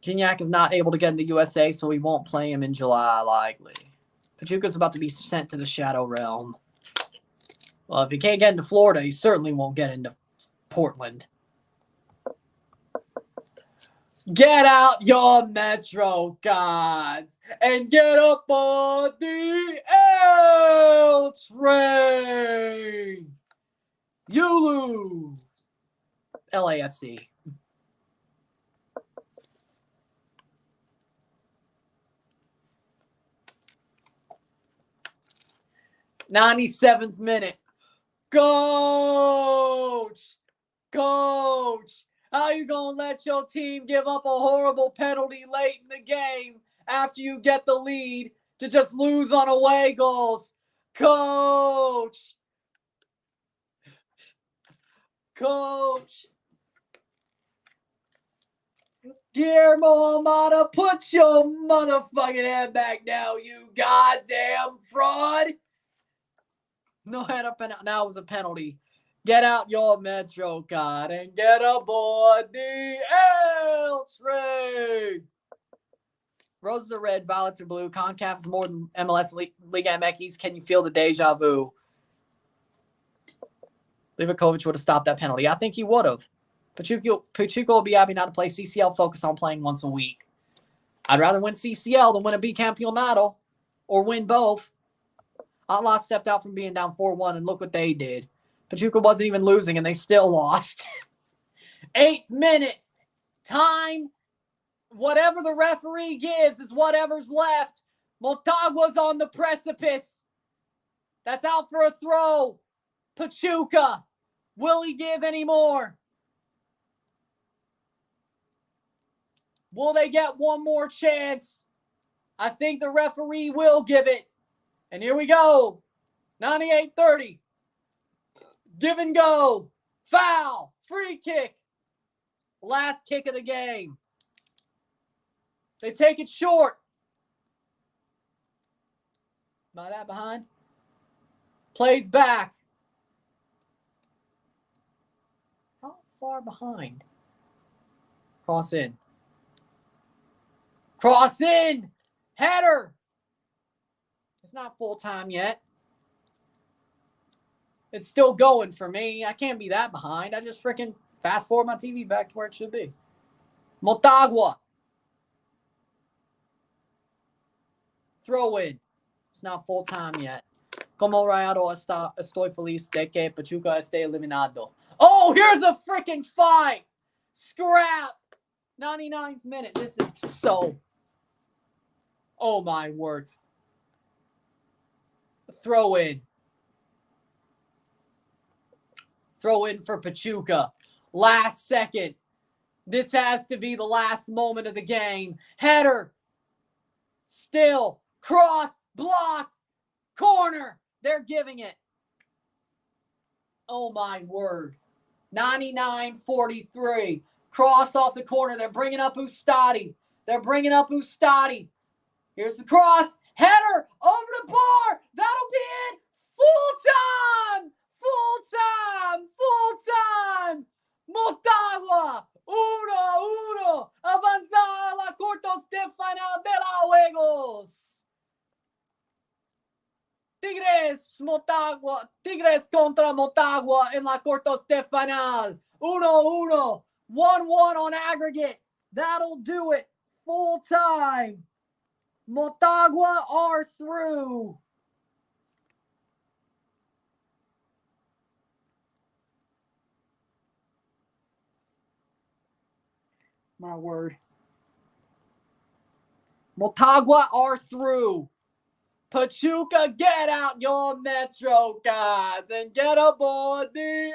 Gignac is not able to get in the USA, so we won't play him in July, likely. Pachuca's about to be sent to the Shadow Realm. Well, if he can't get into Florida, he certainly won't get into Portland. Get out your Metro gods and get up on the L train. You lose. LAFC. '97th minute. Coach! How you going to let your team give up a horrible penalty late in the game after you get the lead to just lose on away goals? Coach! Guillermo Almada, put your motherfucking head back now, you goddamn fraud! No head up, and now it was a penalty. Get out your Metro card and get aboard the L train. Roses are red, violets are blue. Concacaf is more than MLS Liga MX. Can you feel the deja vu? Livakovic would have stopped that penalty. I think he would have. Pachuca will be happy not to play CCL, focus on playing once a week. I'd rather win CCL than win a Bicampeonato or win both. Atlas stepped out from being down 4-1, and look what they did. Pachuca wasn't even losing, and they still lost. 8th minute. Time. Whatever the referee gives is whatever's left. Motagua's on the precipice. That's out for a throw. Pachuca. Will he give any more? Will they get one more chance? I think the referee will give it. And here we go. 98-30. Give and go. Foul. Free kick. Last kick of the game. They take it short. Not that behind. Plays back. How far behind? Cross in. Cross in. Header. It's not full time yet. It's still going for me. I can't be that behind. I just freaking fast forward my TV back to where it should be. Motagua. Throw in. It's not full time yet. Como rayado estoy feliz de que Pachuca esté eliminado. Oh, here's a freaking fight. Scrap. 99th minute. This is so. Oh, my word. Throw in. throw in for Pachuca. Last second. This has to be the last moment of the game. Header. Still. Cross. Blocked. Corner. They're giving it. Oh, my word. 99-43. Cross off the corner. They're bringing up Ustadi. Here's the cross. Header over the bar. That'll be it. Full time. Motagua. 1-1. Avanzada a la cuartos de final de la Juegos. Tigres contra Motagua en la cuartos de final. 1-1. 1-1 on aggregate. That'll do it. Full time. Motagua are through. My word. Motagua are through. Pachuca, get out your Metro cards and get aboard the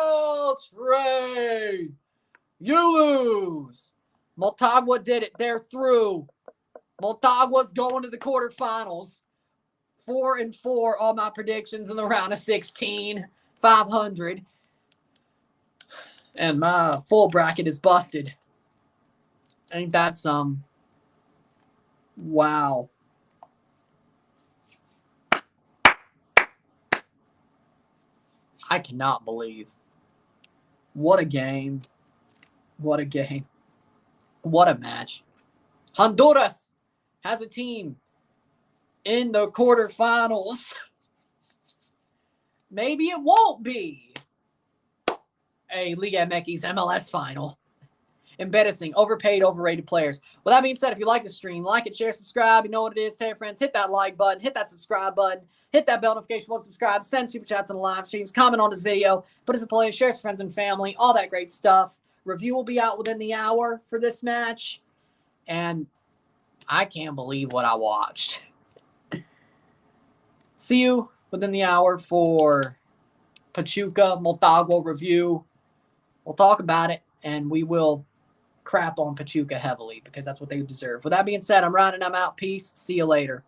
L train. You lose. Motagua did it. They're through. Motagua's going to the quarterfinals. 4-4 all my predictions in the round of 16. 500. And my full bracket is busted. Ain't that some? Wow. I cannot believe. What a game. What a match. Honduras has a team in the quarterfinals. Maybe it won't be a Liga MX MLS final. Embarrassing. Overpaid, overrated players. With that being said, if you like the stream, like it, share, subscribe. You know what it is. Tell your friends. Hit that like button. Hit that subscribe button. Hit that bell notification once subscribe. Send super chats on the live streams. Comment on this video. Put us in play. Share with friends and family. All that great stuff. Review will be out within the hour for this match. And I can't believe what I watched. See you within the hour for Pachuca Motagua review. We'll talk about it, and we will crap on Pachuca heavily because that's what they deserve. With that being said, I'm Ryan and I'm out. Peace. See you later.